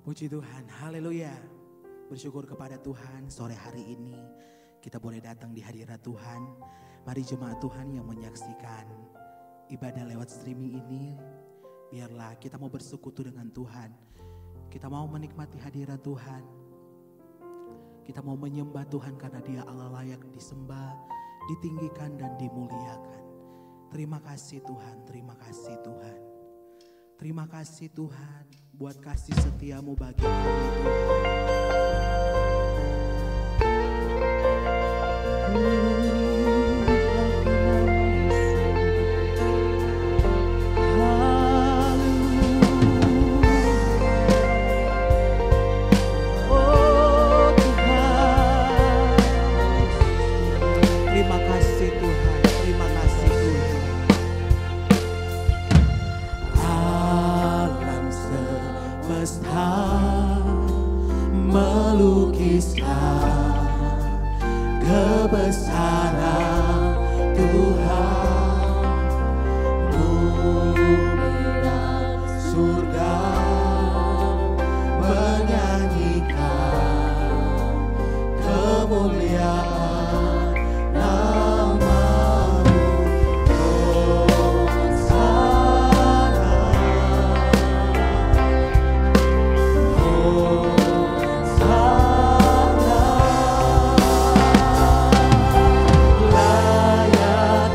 Puji Tuhan, haleluya. Bersyukur kepada Tuhan sore hari ini kita boleh datang di hadirat Tuhan. Mari jemaat Tuhan yang menyaksikan ibadah lewat streaming ini, biarlah kita mau bersekutu dengan Tuhan. Kita mau menikmati hadirat Tuhan. Kita mau menyembah Tuhan karena Dia Allah layak disembah, ditinggikan dan dimuliakan. Terima kasih Tuhan, terima kasih Tuhan. Terima kasih Tuhan buat kasih setiamu bagi kami Terima kasih Tuhan, terima kasih Tuhan. Alam semesta melukiskan kebesaran Tuhan, bumi dan surga menyanyikan kemuliaan namamu. Hosana, Hosana, layak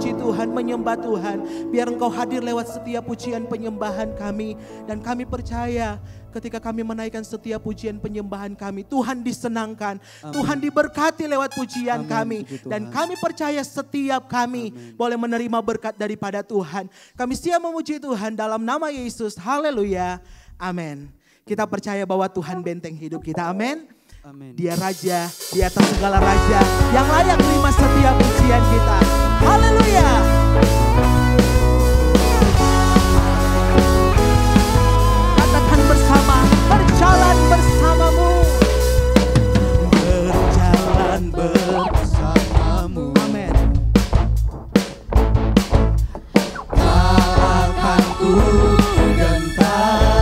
memuji Tuhan, menyembah Tuhan. Biar Engkau hadir lewat setiap pujian penyembahan kami. Dan kami percaya ketika kami menaikkan setiap pujian penyembahan kami, Tuhan disenangkan. Amin. Tuhan diberkati lewat pujian kami. Dan kami percaya setiap kami boleh menerima berkat daripada Tuhan. Kami siap memuji Tuhan dalam nama Yesus. Haleluya. Amin. Kita percaya bahwa Tuhan benteng hidup kita. Amin. Amin. Dia raja di atas segala raja yang layak terima setiap pujian kita. Haleluya. Katakan bersama, berjalan bersamamu. Berjalan bersamamu. Amin. Tak akan ku gentar.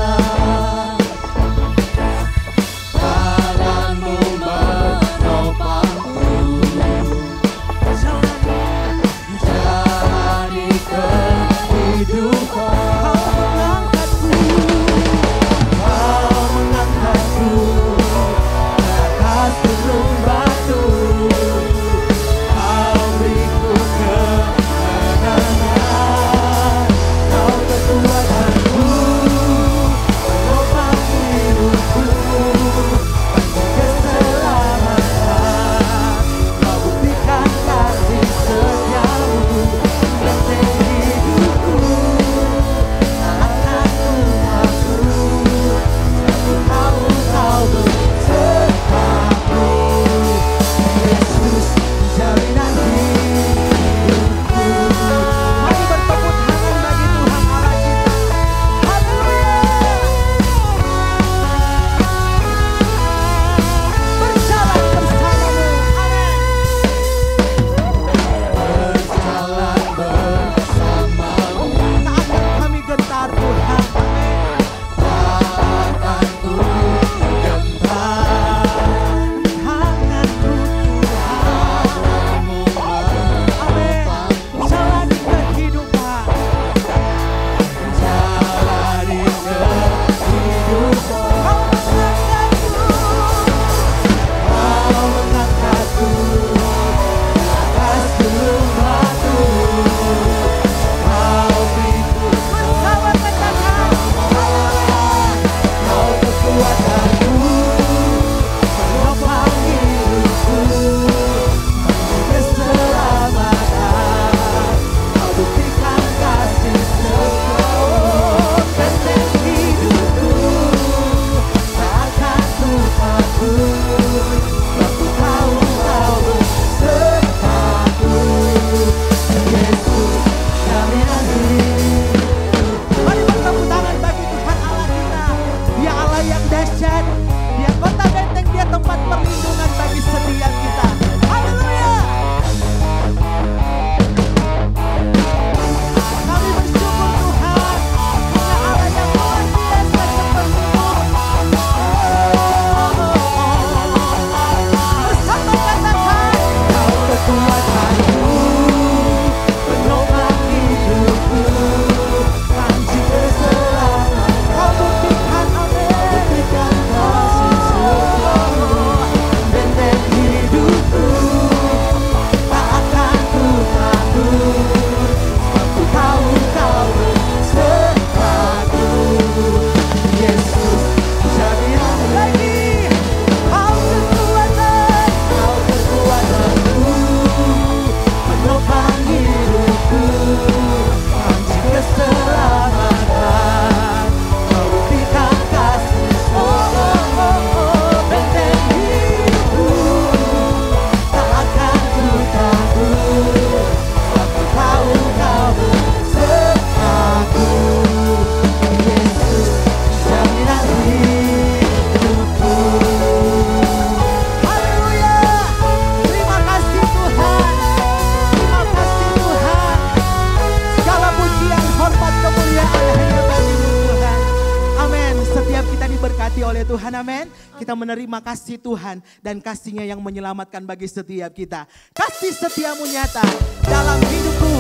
Tuhan, amin. Kita menerima kasih Tuhan dan kasih-Nya yang menyelamatkan bagi setiap kita. Kasih setiamu nyata dalam hidupku.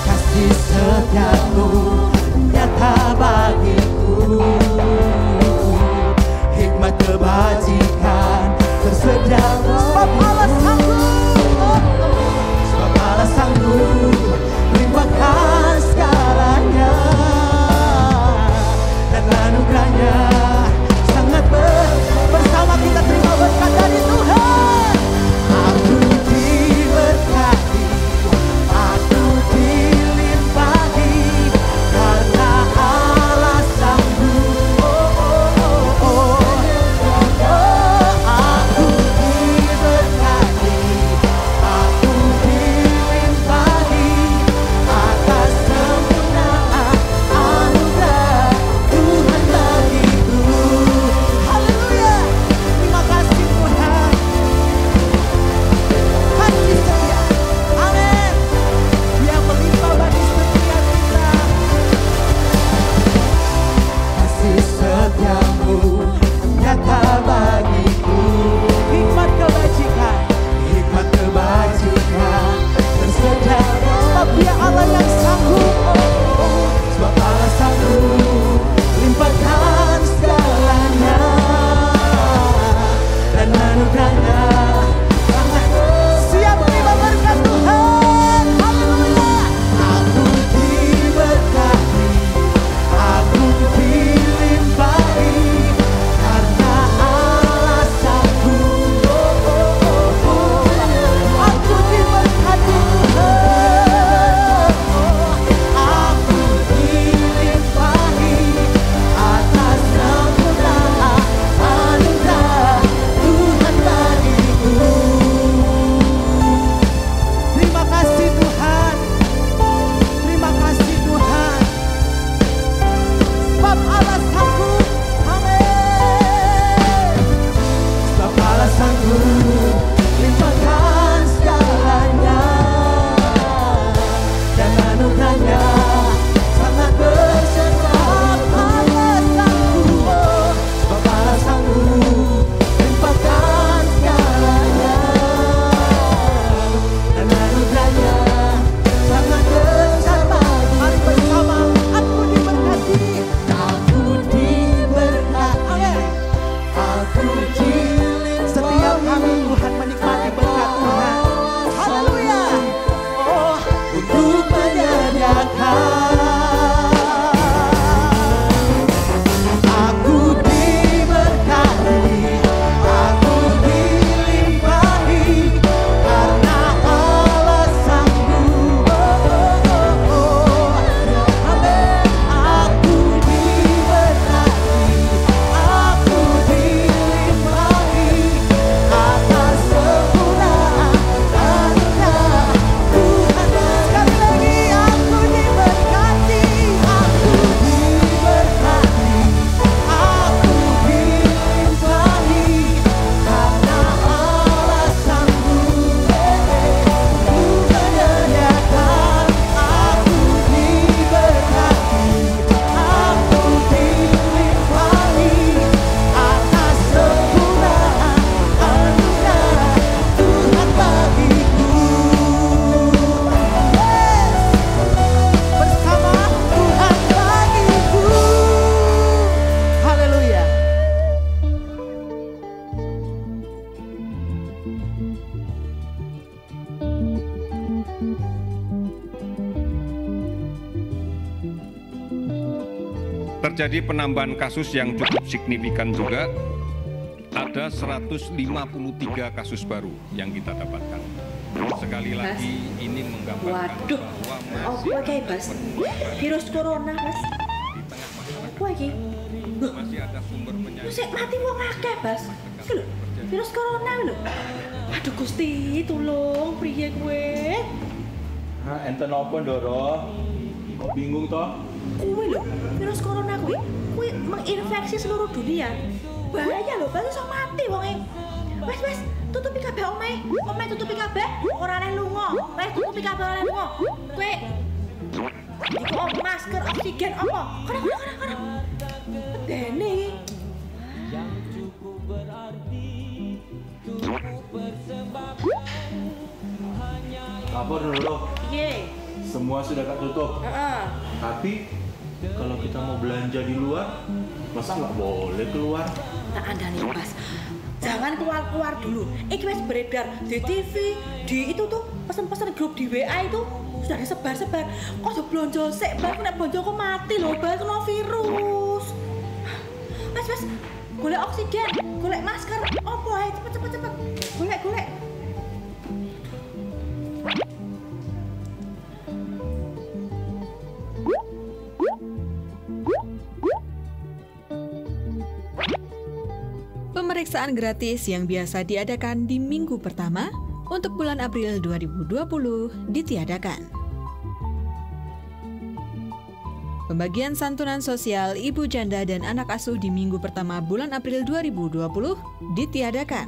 Kasih setiamu nyata terjadi penambahan kasus yang cukup signifikan juga. Ada 153 kasus baru yang kita dapatkan. Sekali lagi ini menggambarkan bahwa masih kayak Bas? Virus corona, Bas. Apa iki? Masih ada sumber penyakit. Sik mati wong akeh, Bas. Iki lho, virus corona lho. Aduh Gusti, tulung priye kowe? Hah, enten apa, Ndoro? Kok bingung toh? Kuwi lho, virus corona kuwi menginfeksi seluruh dunia. Bahaya lho, Bas iso mati wonge. Wes, tutupi kabeh omahe. Omahe tutupi kabeh, ora oleh lunga. Wes tutupi kabeh ora oleh lunga. Kowe iku masker oksigen apa? Kono. Dene Lapor dulu. piye? Semua sudah tak tutup. Heeh. Tapi kalau kita mau belanja di luar, masa nggak boleh keluar? Tak andani Bas. Jangan keluar dulu. Iki wis beredar di TV, di itu tuh pesan-pesan grup di WA itu sudah disebar-sebar. Kok aja blonjo sik, Bas nek blonjo kok mati lho, Bas kena virus. Wes, golek oksigen, golek masker, opo ae cepet. Golek. Pemeriksaan gratis yang biasa diadakan di minggu pertama untuk bulan April 2020 ditiadakan. Pembagian santunan sosial ibu janda dan anak asuh di minggu pertama bulan April 2020 ditiadakan.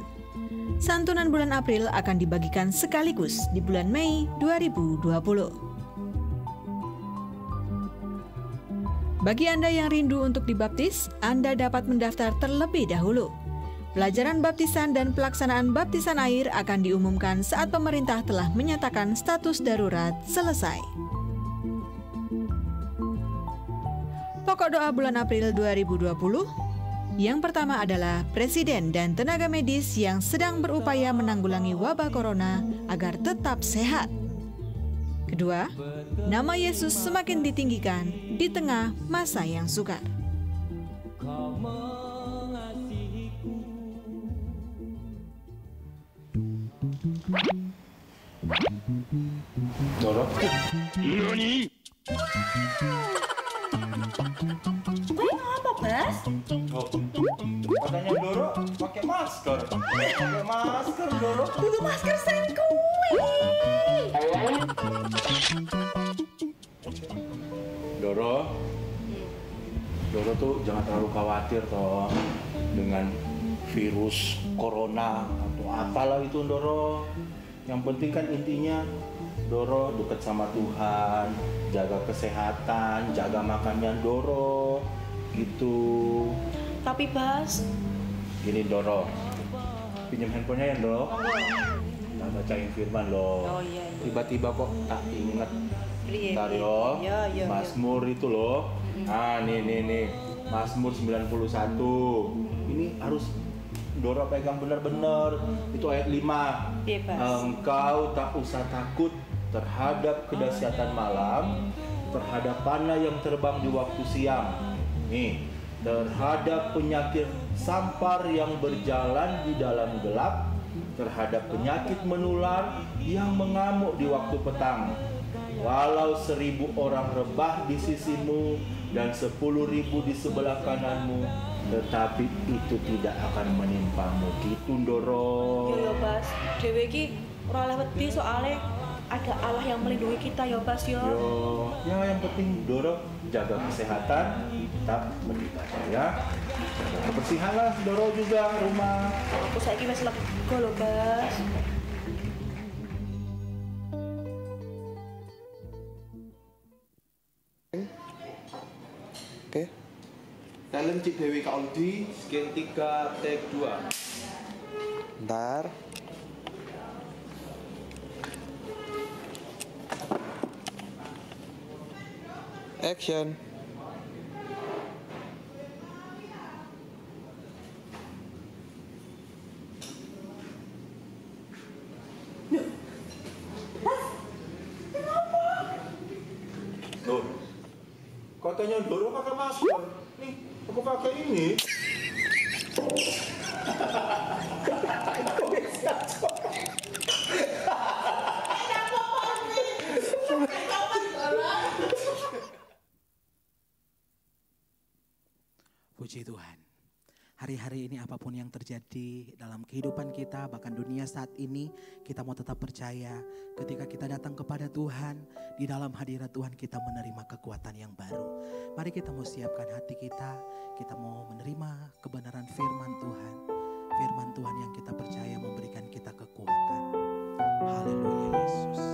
Santunan bulan April akan dibagikan sekaligus di bulan Mei 2020. Bagi Anda yang rindu untuk dibaptis, Anda dapat mendaftar terlebih dahulu. Pelajaran baptisan dan pelaksanaan baptisan air akan diumumkan saat pemerintah telah menyatakan status darurat selesai. Pokok doa bulan April 2020, yang pertama adalah Presiden dan tenaga medis yang sedang berupaya menanggulangi wabah corona agar tetap sehat. Kedua, nama Yesus semakin ditinggikan di tengah masa yang sukar. Ndoro? Kowe ngapa, Bas? Oh, katanya Ndoro pakai masker. Pakai masker, Ndoro. Dulu masker sing kuwi. Ndoro tuh jangan terlalu khawatir toh dengan virus corona atau apalah itu, Ndoro. Yang penting kan intinya Ndoro dekat sama Tuhan, jaga kesehatan, jaga makannya Ndoro, gitu. Tapi Bas, Gini Ndoro, pinjam handphonenya ya Ndoro. Tak bacain firman loh. Oh iya. Tiba-tiba kok tak inget. Ntar Iya. yo, Iya. Mazmur itu loh. Ah nih, Mazmur 91. Ini harus Ndoro pegang benar-benar. Itu ayat 5. Iya, Bas. Engkau tak usah takut terhadap kedahsyatan malam, terhadap panah yang terbang di waktu siang. Nih, terhadap penyakit sampar yang berjalan di dalam gelap, terhadap penyakit menular yang mengamuk di waktu petang. Walau 1000 orang rebah di sisimu dan 10.000 di sebelah kananmu, tetapi itu tidak akan menimpamu. Gitu Ndoro. Yo Bas, dhewe iki ora oleh wedi soalnya ada Allah yang melindungi kita ya Bas yo. Ya yang penting Ndoro jaga kesehatan, tetap beribadah ya. Jaga kebersihan lah Ndoro juga rumah. Aku saiki wis lega lho Bas. Oke. Talent Cik Dewi Kaudi, scan 3, take 2. Bentar. Action. Loh, katanya Ndoro pakai masker. Ini Aku pakai ini. Puji Tuhan. Hari-hari ini apapun yang terjadi dalam kehidupan kita, bahkan dunia saat ini, kita mau tetap percaya ketika kita datang kepada Tuhan, di dalam hadirat Tuhan kita menerima kekuatan yang baru. Mari kita mau siapkan hati kita mau menerima kebenaran firman Tuhan. Firman Tuhan yang kita percaya memberikan kita kekuatan. Haleluya Yesus.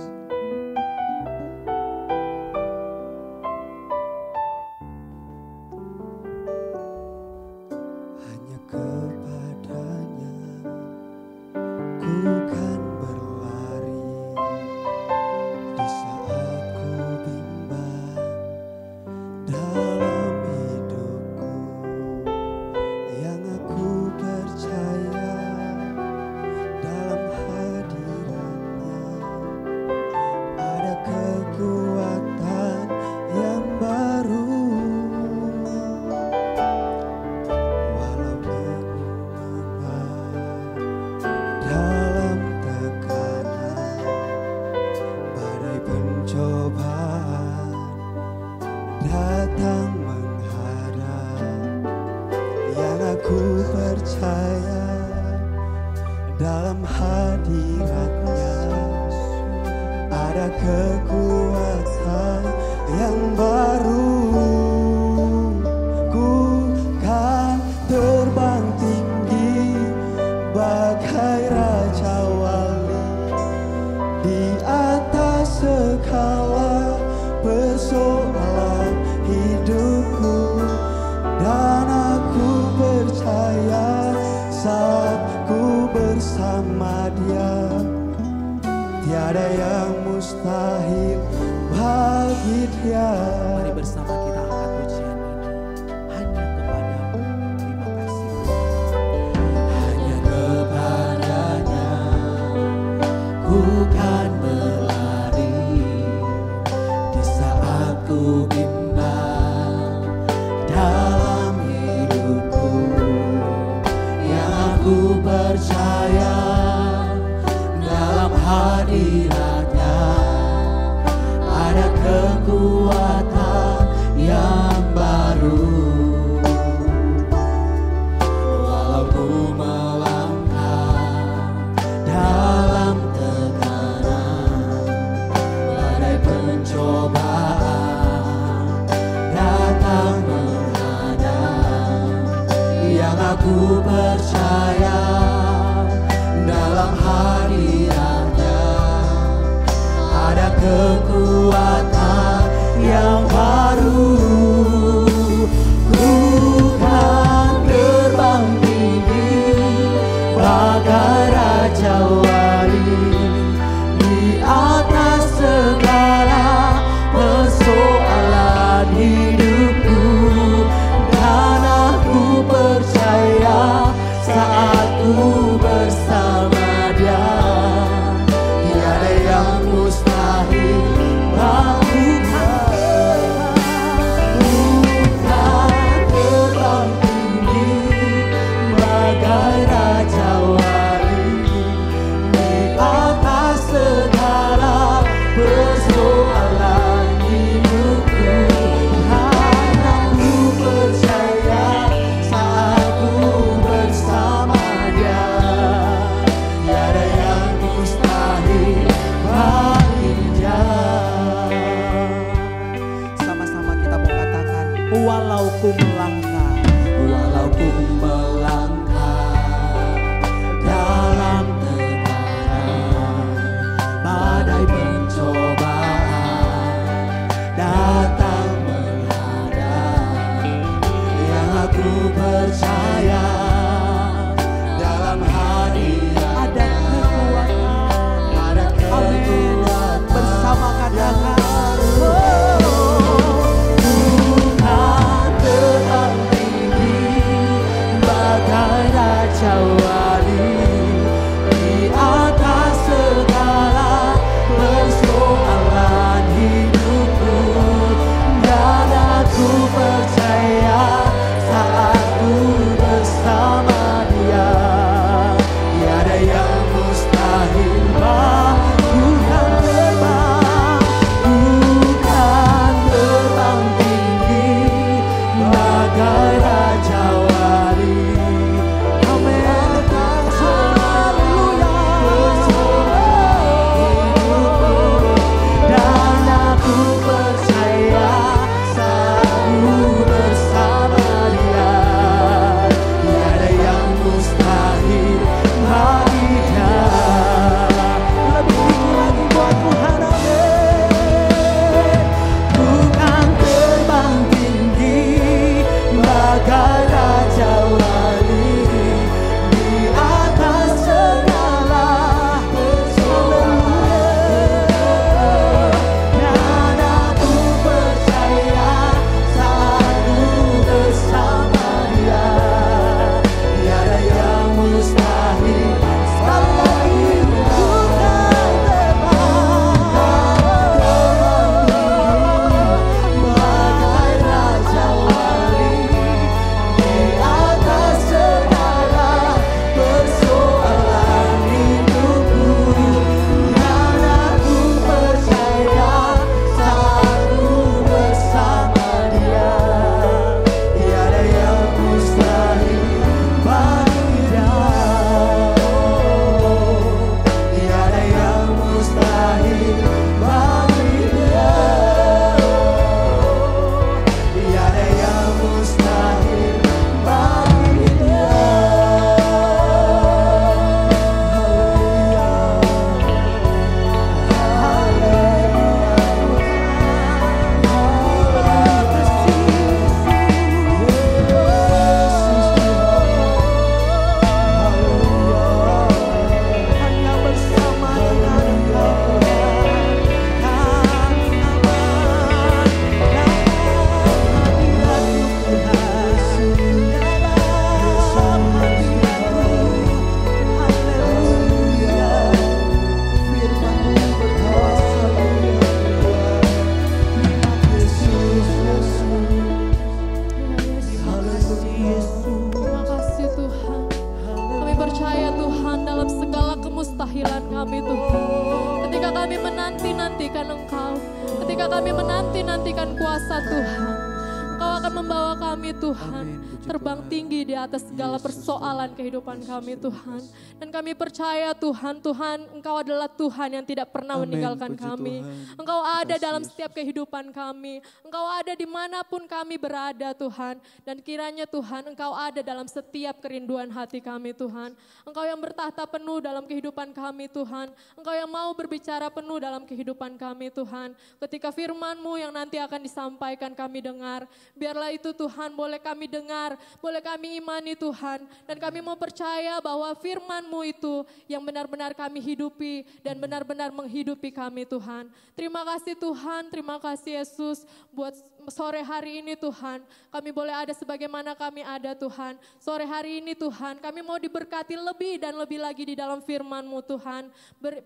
Percaya saat kemustahilan kami Tuhan. Ketika kami menanti-nantikan Engkau, ketika kami menanti-nantikan kuasa Tuhan, Engkau akan membawa kami Tuhan terbang tinggi di atas segala persoalan kehidupan kami Tuhan. Dan kami percaya Tuhan, Engkau adalah Tuhan yang tidak pernah meninggalkan kami. Engkau ada dalam setiap kehidupan kami. Engkau ada dimanapun kami berada Tuhan. Dan kiranya Tuhan Engkau ada dalam setiap kerinduan hati kami Tuhan. Engkau yang bertahta penuh dalam kehidupan kami Tuhan. Engkau yang mau berbicara penuh dalam kehidupan kami Tuhan. Ketika firman-Mu yang nanti akan disampaikan kami dengar, biarlah itu Tuhan boleh kami dengar, boleh kami imani Tuhan. Dan kami mau percaya bahwa firman-Mu itu yang benar-benar kami hidupi dan benar-benar menghidupi kami Tuhan. Terima kasih Tuhan, terima kasih Yesus buat sore hari ini Tuhan. Kami boleh ada sebagaimana kami ada Tuhan. Sore hari ini Tuhan kami mau diberkati lebih dan lebih lagi di dalam firman-Mu Tuhan.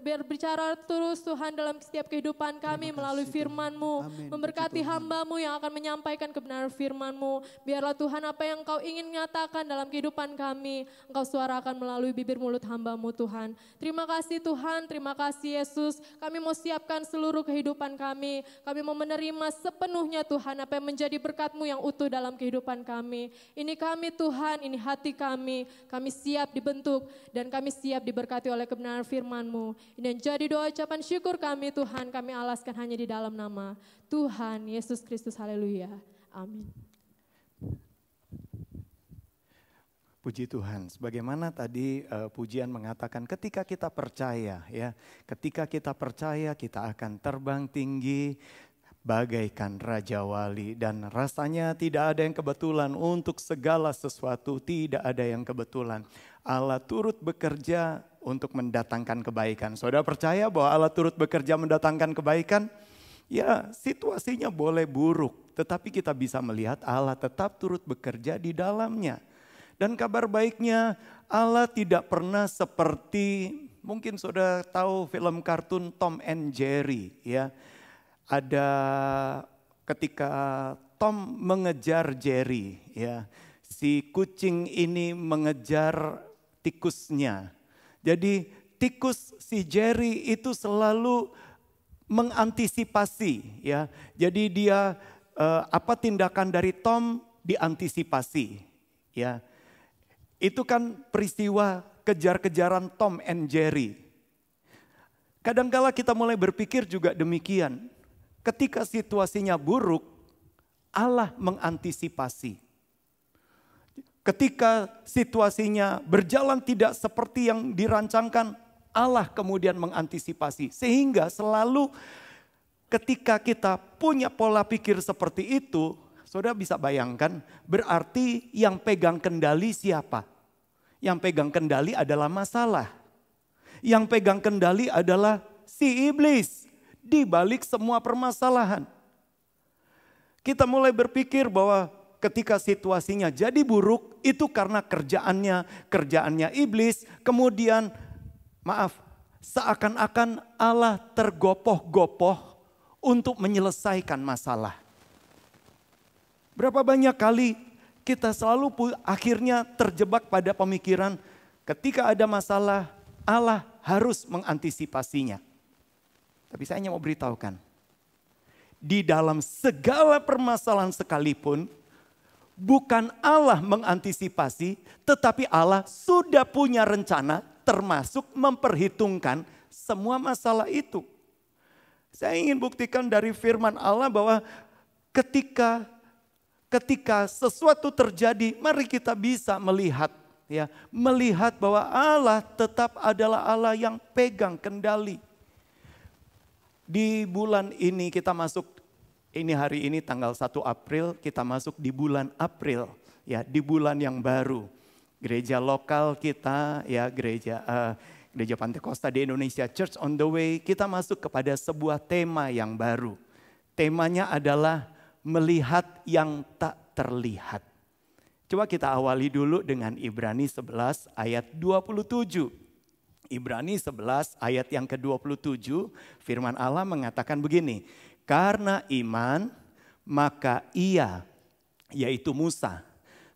Berbicara terus Tuhan dalam setiap kehidupan kami melalui firman-Mu. Memberkati hamba-Mu yang akan menyampaikan kebenaran firman-Mu. Biarlah Tuhan apa yang Engkau ingin nyatakan dalam kehidupan kami, Engkau suarakan melalui bibir mulut hamba-Mu Tuhan. Terima kasih Tuhan, terima kasih Yesus. Kami mau siapkan seluruh kehidupan kami. Kami mau menerima sepenuhnya Tuhan apa yang menjadi berkat-Mu yang utuh dalam kehidupan kami. Ini kami Tuhan, ini hati kami. Kami siap dibentuk dan kami siap diberkati oleh kebenaran firman-Mu. Ini yang jadi doa ucapan syukur kami Tuhan. Kami alaskan hanya di dalam nama Tuhan Yesus Kristus. Haleluya. Amin. Puji Tuhan, sebagaimana tadi pujian mengatakan ketika kita percaya ya, ketika kita percaya kita akan terbang tinggi bagaikan Raja Wali. Dan rasanya tidak ada yang kebetulan, untuk segala sesuatu tidak ada yang kebetulan. Allah turut bekerja untuk mendatangkan kebaikan. Saudara percaya bahwa Allah turut bekerja mendatangkan kebaikan? Ya, situasinya boleh buruk, tetapi kita bisa melihat Allah tetap turut bekerja di dalamnya. Dan kabar baiknya Allah tidak pernah seperti, mungkin saudara tahu film kartun Tom and Jerry ya. Ada ketika Tom mengejar Jerry ya. Si kucing ini mengejar tikusnya. Jadi tikus si Jerry itu selalu mengantisipasi ya. Jadi dia apa tindakan dari Tom diantisipasi ya. Itu kan peristiwa kejar-kejaran Tom and Jerry. Kadangkala kita mulai berpikir juga demikian. Ketika situasinya buruk, Allah mengantisipasi. Ketika situasinya berjalan tidak seperti yang dirancangkan, Allah kemudian mengantisipasi. Sehingga selalu ketika kita punya pola pikir seperti itu, saudara bisa bayangkan, berarti yang pegang kendali siapa? Yang pegang kendali adalah masalah. Yang pegang kendali adalah si iblis di balik semua permasalahan. Kita mulai berpikir bahwa ketika situasinya jadi buruk, itu karena kerjaannya iblis. Kemudian, seakan-akan Allah tergopoh-gopoh untuk menyelesaikan masalah. Berapa banyak kali kita selalu akhirnya terjebak pada pemikiran ketika ada masalah Allah harus mengantisipasinya. Tapi saya hanya mau beritahukan, di dalam segala permasalahan sekalipun bukan Allah mengantisipasi, tetapi Allah sudah punya rencana termasuk memperhitungkan semua masalah itu. Saya ingin buktikan dari firman Allah bahwa ketika sesuatu terjadi, mari kita bisa melihat bahwa Allah tetap adalah Allah yang pegang kendali. Di bulan ini kita masuk, hari ini tanggal 1 April, kita masuk di bulan April, ya, di bulan yang baru. Gereja lokal kita, ya, gereja Pantekosta di Indonesia, Church on the Way, kita masuk kepada sebuah tema yang baru. Temanya adalah melihat yang tak terlihat. Coba kita awali dulu dengan Ibrani 11 ayat 27. Ibrani 11 ayat yang ke-27, firman Allah mengatakan begini. Karena iman, maka ia, yaitu Musa,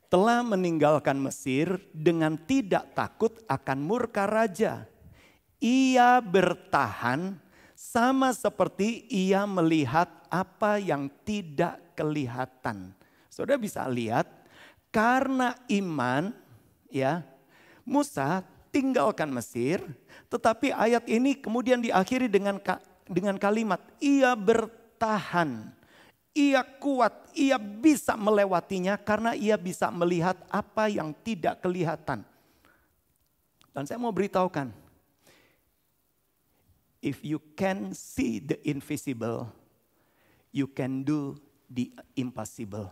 telah meninggalkan Mesir dengan tidak takut akan murka raja. Ia bertahan sama seperti ia melihat apa yang tidak kelihatan. Saudara bisa lihat, karena iman ya, Musa tinggalkan Mesir, tetapi ayat ini kemudian diakhiri dengan kalimat ia bertahan. Ia kuat, ia bisa melewatinya karena ia bisa melihat apa yang tidak kelihatan. Dan saya mau beritahukan, if you can see the invisible, you can do the impossible.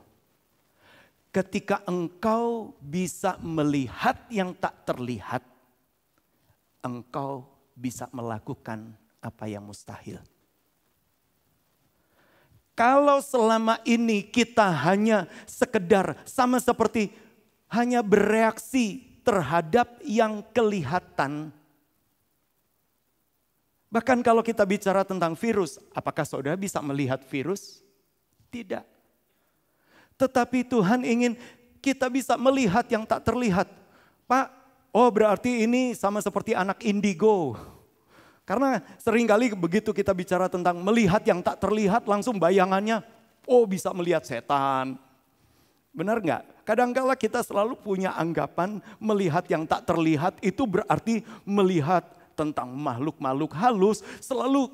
Ketika engkau bisa melihat yang tak terlihat, engkau bisa melakukan apa yang mustahil. Kalau selama ini kita hanya sekedar sama seperti hanya bereaksi terhadap yang kelihatan. Bahkan kalau kita bicara tentang virus, apakah saudara bisa melihat virus? Tidak. Tetapi Tuhan ingin kita bisa melihat yang tak terlihat. Pak, oh berarti ini sama seperti anak indigo. Karena seringkali begitu kita bicara tentang melihat yang tak terlihat, langsung bayangannya, oh bisa melihat setan. Benar nggak? Kadang-kala kita selalu punya anggapan melihat yang tak terlihat itu berarti melihat tentang makhluk-makhluk halus. Selalu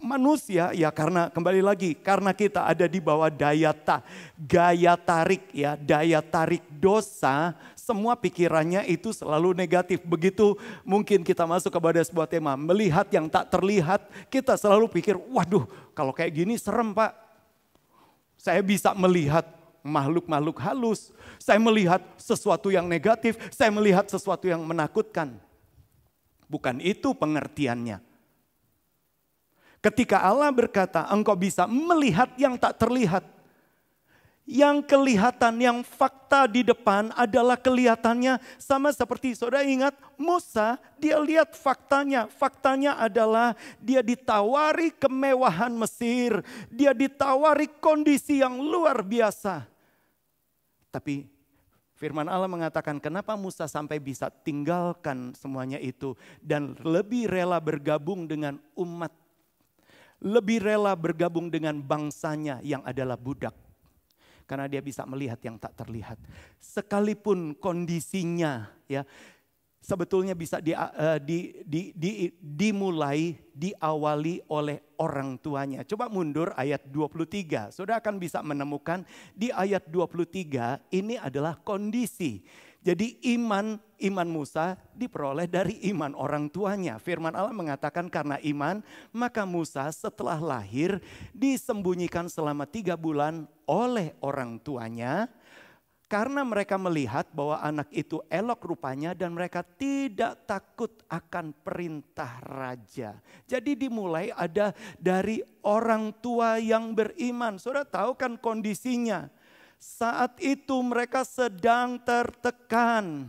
manusia ya, karena kembali lagi, karena kita ada di bawah gaya tarik ya, daya tarik dosa. Semua pikirannya itu selalu negatif. Begitu mungkin kita masuk kepada sebuah tema, melihat yang tak terlihat, kita selalu pikir, waduh kalau kayak gini serem Pak. Saya bisa melihat makhluk-makhluk halus, saya melihat sesuatu yang negatif, saya melihat sesuatu yang menakutkan. Bukan itu pengertiannya. Ketika Allah berkata, engkau bisa melihat yang tak terlihat. Yang kelihatan, yang fakta di depan adalah kelihatannya sama seperti saudara ingat Musa, dia lihat faktanya. Faktanya adalah dia ditawari kemewahan Mesir. Dia ditawari kondisi yang luar biasa. Tapi firman Allah mengatakan kenapa Musa sampai bisa tinggalkan semuanya itu. Dan lebih rela bergabung dengan umat. Lebih rela bergabung dengan bangsanya yang adalah budak. Karena dia bisa melihat yang tak terlihat. Sekalipun kondisinya ya sebetulnya bisa diawali oleh orang tuanya. Coba mundur ayat 23. Saudara akan bisa menemukan di ayat 23 ini adalah kondisi. Jadi iman Musa diperoleh dari iman orang tuanya. Firman Allah mengatakan karena iman maka Musa setelah lahir disembunyikan selama 3 bulan oleh orang tuanya. Karena mereka melihat bahwa anak itu elok rupanya dan mereka tidak takut akan perintah raja. Jadi dimulai ada dari orang tua yang beriman. Saudara tahu kan kondisinya. Saat itu mereka sedang tertekan.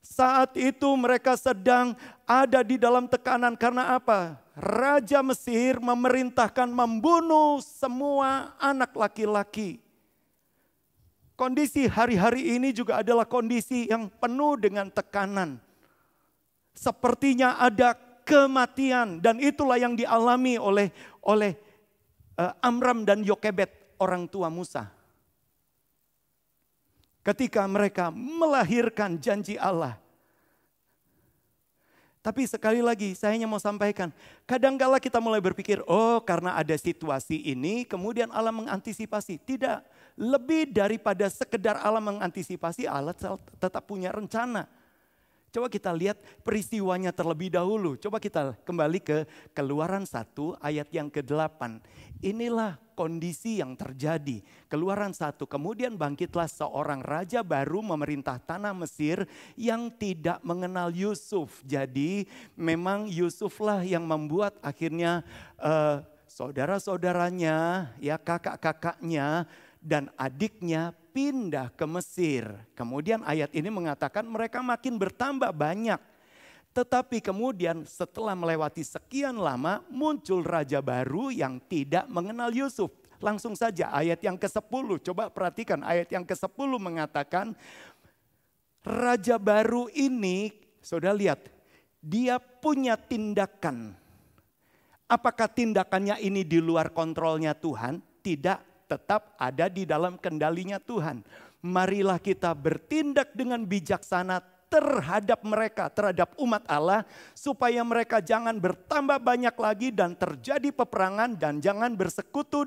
Saat itu mereka sedang ada di dalam tekanan karena apa? Raja Mesir memerintahkan membunuh semua anak laki-laki. Kondisi hari-hari ini juga adalah kondisi yang penuh dengan tekanan. Sepertinya ada kematian dan itulah yang dialami oleh Amram dan Yokebed, orang tua Musa. Ketika mereka melahirkan janji Allah. Tapi sekali lagi saya hanya mau sampaikan. Kadang-kala kita mulai berpikir, oh karena ada situasi ini kemudian Allah mengantisipasi. Tidak, lebih daripada sekedar Allah mengantisipasi, Allah tetap punya rencana. Coba kita lihat peristiwanya terlebih dahulu. Coba kita kembali ke Keluaran 1 ayat yang ke-8. Inilah kondisi yang terjadi. Keluaran 1, kemudian bangkitlah seorang raja baru memerintah tanah Mesir yang tidak mengenal Yusuf. Jadi memang Yusuflah yang membuat akhirnya saudara-saudaranya, ya kakak-kakaknya dan adiknya pindah ke Mesir. Kemudian ayat ini mengatakan mereka makin bertambah banyak. Tetapi kemudian setelah melewati sekian lama muncul raja baru yang tidak mengenal Yusuf. Langsung saja ayat yang ke-10. Coba perhatikan ayat yang ke-10 mengatakan raja baru ini Saudara lihat, dia punya tindakan. Apakah tindakannya ini di luar kontrolnya Tuhan? Tidak, tetap ada di dalam kendalinya Tuhan. Marilah kita bertindak dengan bijaksana terhadap mereka, terhadap umat Allah, supaya mereka jangan bertambah banyak lagi dan terjadi peperangan, dan jangan bersekutu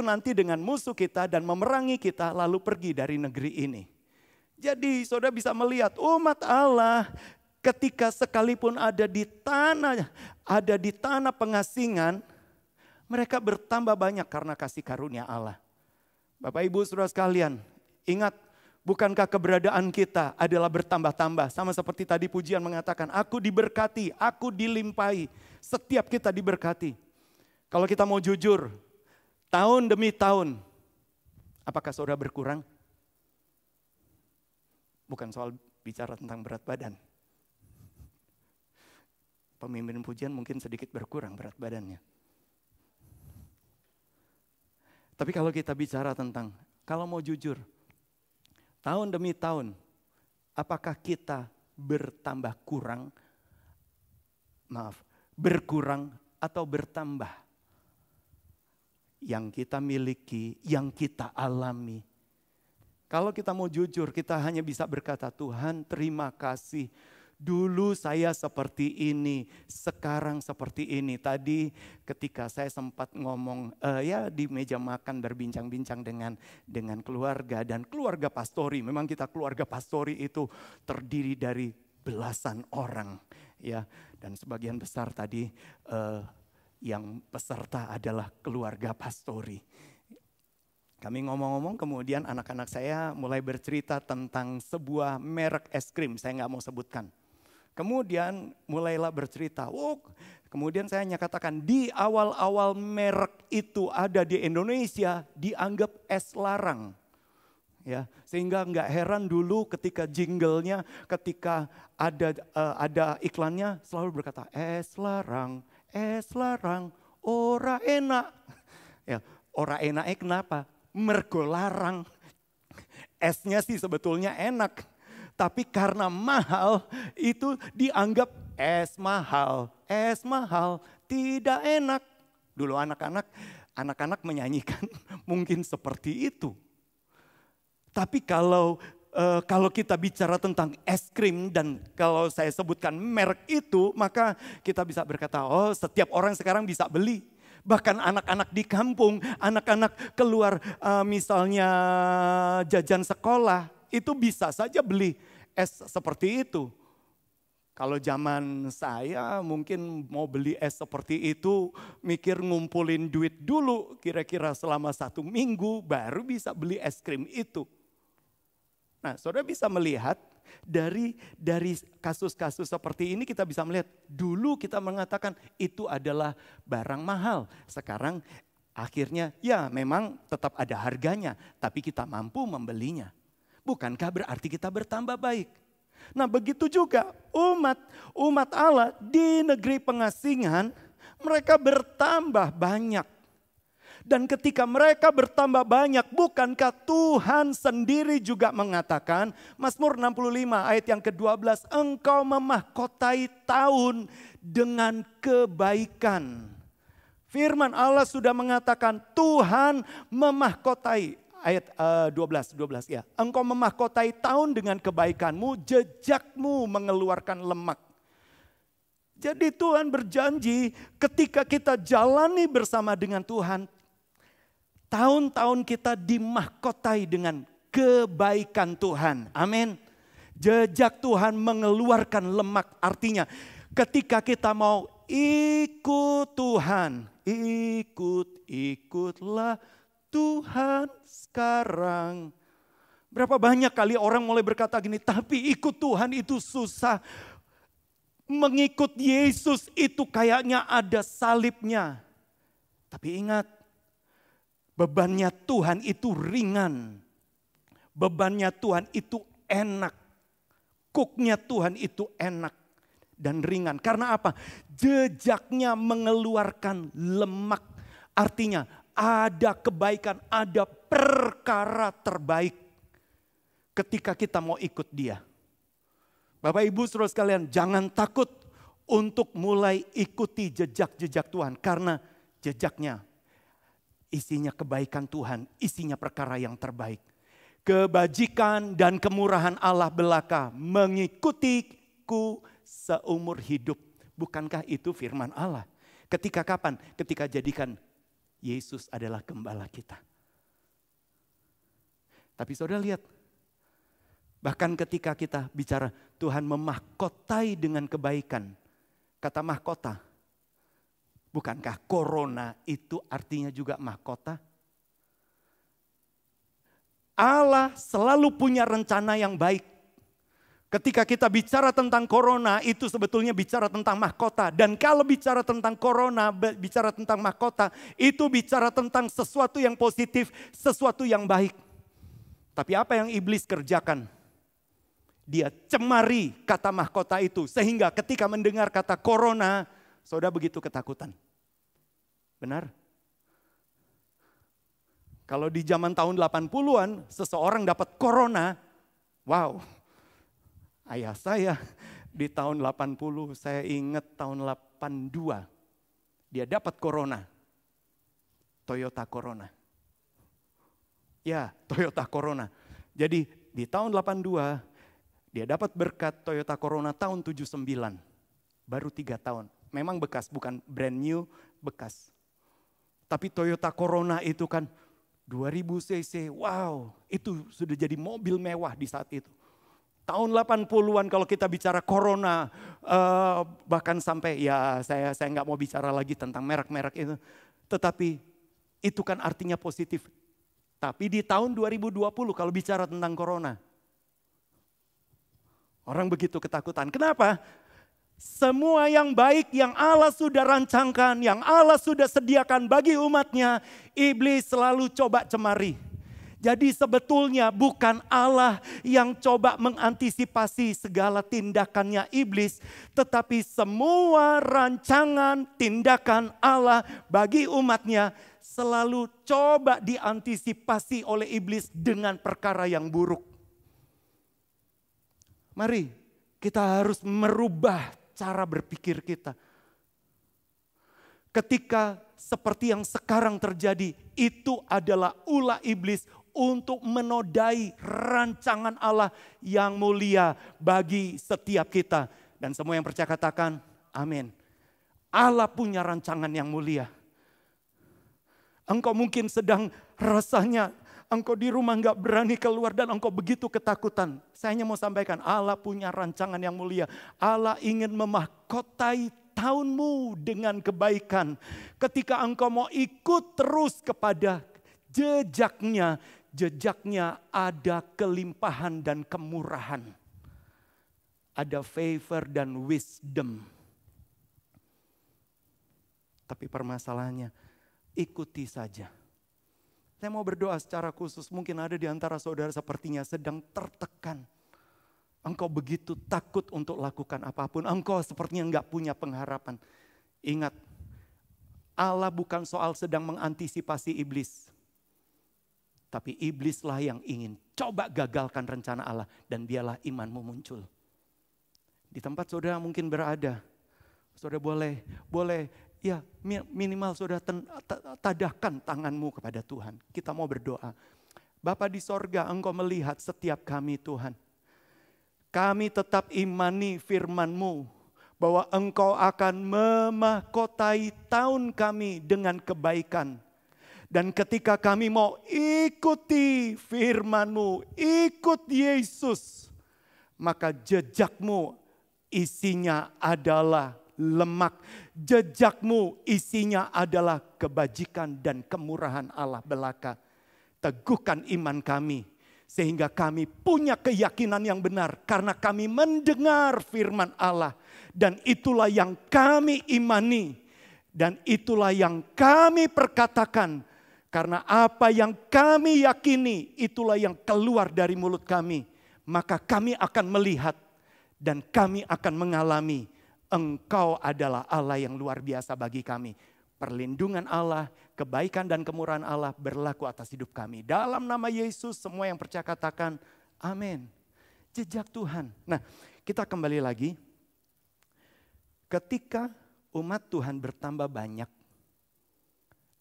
nanti dengan musuh kita dan memerangi kita lalu pergi dari negeri ini. Jadi saudara bisa melihat umat Allah ketika sekalipun ada di tanah pengasingan, mereka bertambah banyak karena kasih karunia Allah. Bapak Ibu Saudara sekalian, ingat, bukankah keberadaan kita adalah bertambah-tambah? Sama seperti tadi pujian mengatakan, aku diberkati, aku dilimpahi. Setiap kita diberkati. Kalau kita mau jujur, tahun demi tahun, apakah saudara berkurang? Bukan soal bicara tentang berat badan. Pemimpin pujian mungkin sedikit berkurang berat badannya. Tapi kalau kita bicara tentang, kalau mau jujur, tahun demi tahun, apakah kita bertambah kurang? Berkurang atau bertambah? Yang kita miliki, yang kita alami. Kalau kita mau jujur, kita hanya bisa berkata, Tuhan terima kasih. Dulu saya seperti ini, sekarang seperti ini. Tadi ketika saya sempat ngomong di meja makan berbincang-bincang dengan keluarga dan keluarga pastori. Memang kita keluarga pastori itu terdiri dari belasan orang, ya. Dan sebagian besar tadi yang peserta adalah keluarga pastori. Kami ngomong-ngomong, kemudian anak-anak saya mulai bercerita tentang sebuah merek es krim, saya nggak mau sebutkan. Kemudian mulailah bercerita, kemudian saya hanya katakan di awal-awal merek itu ada di Indonesia dianggap es larang. Ya, sehingga nggak heran dulu ketika jinglenya, ketika ada iklannya selalu berkata es larang, ora enak. Ya, ora enaknya kenapa? Mergo larang. Esnya sih sebetulnya enak. Tapi karena mahal itu dianggap es mahal, tidak enak. Dulu anak-anak menyanyikan mungkin seperti itu. Tapi kalau kita bicara tentang es krim dan kalau saya sebutkan merek itu, maka kita bisa berkata, oh setiap orang sekarang bisa beli. Bahkan anak-anak di kampung, anak-anak keluar misalnya jajan sekolah, itu bisa saja beli es seperti itu. Kalau zaman saya mungkin mau beli es seperti itu, mikir ngumpulin duit dulu kira-kira selama 1 minggu baru bisa beli es krim itu. Nah, saudara bisa melihat dari kasus-kasus seperti ini kita bisa melihat dulu kita mengatakan itu adalah barang mahal. Sekarang akhirnya ya memang tetap ada harganya, tapi kita mampu membelinya. Bukankah berarti kita bertambah baik? Nah begitu juga umat Allah di negeri pengasingan mereka bertambah banyak. Dan ketika mereka bertambah banyak, bukankah Tuhan sendiri juga mengatakan, Mazmur 65 ayat yang ke-12, engkau memahkotai tahun dengan kebaikan. Firman Allah sudah mengatakan Tuhan memahkotai. Ayat 12 ya. Engkau memahkotai tahun dengan kebaikanmu, jejakmu mengeluarkan lemak. Jadi Tuhan berjanji ketika kita jalani bersama dengan Tuhan, tahun-tahun kita dimahkotai dengan kebaikan Tuhan. Amin. Jejak Tuhan mengeluarkan lemak. Artinya ketika kita mau ikut Tuhan, ikutlah Tuhan sekarang. Berapa banyak kali orang mulai berkata gini, tapi ikut Tuhan itu susah. Mengikut Yesus itu kayaknya ada salibnya. Tapi ingat, bebannya Tuhan itu ringan. Bebannya Tuhan itu enak. Cooknya Tuhan itu enak dan ringan. Karena apa? Jejaknya mengeluarkan lemak. Artinya ada kebaikan, ada perkara terbaik ketika kita mau ikut Dia. Bapak Ibu saudara sekalian, jangan takut untuk mulai ikuti jejak-jejak Tuhan. Karena jejaknya isinya kebaikan Tuhan, isinya perkara yang terbaik. Kebajikan dan kemurahan Allah belaka mengikutiku seumur hidup. Bukankah itu firman Allah? Ketika kapan? Ketika jadikan Yesus adalah gembala kita. Tapi saudara lihat, bahkan ketika kita bicara Tuhan memahkotai dengan kebaikan. Kata mahkota, bukankah corona itu artinya juga mahkota? Allah selalu punya rencana yang baik. Ketika kita bicara tentang corona, itu sebetulnya bicara tentang mahkota. Dan kalau bicara tentang corona, bicara tentang mahkota, itu bicara tentang sesuatu yang positif, sesuatu yang baik. Tapi apa yang iblis kerjakan? Dia cemari kata mahkota itu. Sehingga ketika mendengar kata corona, saudara begitu ketakutan. Benar? Kalau di zaman tahun 80-an, seseorang dapat corona, wow. Ayah saya di tahun 80, saya ingat tahun 82, dia dapat corona. Toyota Corona. Ya, Toyota Corona. Jadi di tahun 82, dia dapat berkat Toyota Corona tahun 79. Baru 3 tahun. Memang bekas, bukan brand new, bekas. Tapi Toyota Corona itu kan 2000 cc, wow. Itu sudah jadi mobil mewah di saat itu. Tahun 80-an kalau kita bicara Corona, bahkan sampai ya saya nggak mau bicara lagi tentang merek-merek itu. Tetapi itu kan artinya positif. Tapi di tahun 2020 kalau bicara tentang Corona, orang begitu ketakutan. Kenapa? Semua yang baik yang Allah sudah rancangkan, yang Allah sudah sediakan bagi umatnya, iblis selalu coba cemari. Jadi sebetulnya bukan Allah yang coba mengantisipasi segala tindakannya iblis. Tetapi semua rancangan tindakan Allah bagi umatnya selalu coba diantisipasi oleh iblis dengan perkara yang buruk. Mari kita harus merubah cara berpikir kita. Ketika seperti yang sekarang terjadi, itu adalah ulah iblis untuk menodai rancangan Allah yang mulia bagi setiap kita. Dan semua yang percaya katakan, amin. Allah punya rancangan yang mulia. Engkau mungkin sedang rasanya, engkau di rumah gak berani keluar dan engkau begitu ketakutan. Saya hanya mau sampaikan, Allah punya rancangan yang mulia. Allah ingin memahkotai tahunmu dengan kebaikan. Ketika engkau mau ikut terus kepada jejaknya, jejaknya ada kelimpahan dan kemurahan. Ada favor dan wisdom. Tapi permasalahannya, ikuti saja. Saya mau berdoa secara khusus, mungkin ada di antara saudara sepertinya sedang tertekan. Engkau begitu takut untuk lakukan apapun. Engkau sepertinya enggak punya pengharapan. Ingat, Allah bukan soal sedang mengantisipasi iblis. Tapi iblislah yang ingin coba gagalkan rencana Allah. Dan biarlah imanmu muncul. Di tempat saudara mungkin berada. Saudara boleh ya minimal saudara tadahkan tanganmu kepada Tuhan. Kita mau berdoa. Bapa di sorga, engkau melihat setiap kami Tuhan. Kami tetap imani firman-Mu. Bahwa engkau akan memahkotai tahun kami dengan kebaikan. Dan ketika kami mau ikuti firman-Mu, ikut Yesus, maka jejak-Mu isinya adalah lemak. Jejak-Mu isinya adalah kebajikan dan kemurahan Allah belaka. Teguhkan iman kami, sehingga kami punya keyakinan yang benar, karena kami mendengar firman Allah. Dan itulah yang kami imani, dan itulah yang kami perkatakan. Karena apa yang kami yakini, itulah yang keluar dari mulut kami. Maka kami akan melihat dan kami akan mengalami Engkau adalah Allah yang luar biasa bagi kami. Perlindungan Allah, kebaikan dan kemurahan Allah berlaku atas hidup kami. Dalam nama Yesus semua yang percaya katakan amin. jejak Tuhan. Nah, kita kembali lagi. Ketika umat Tuhan bertambah banyak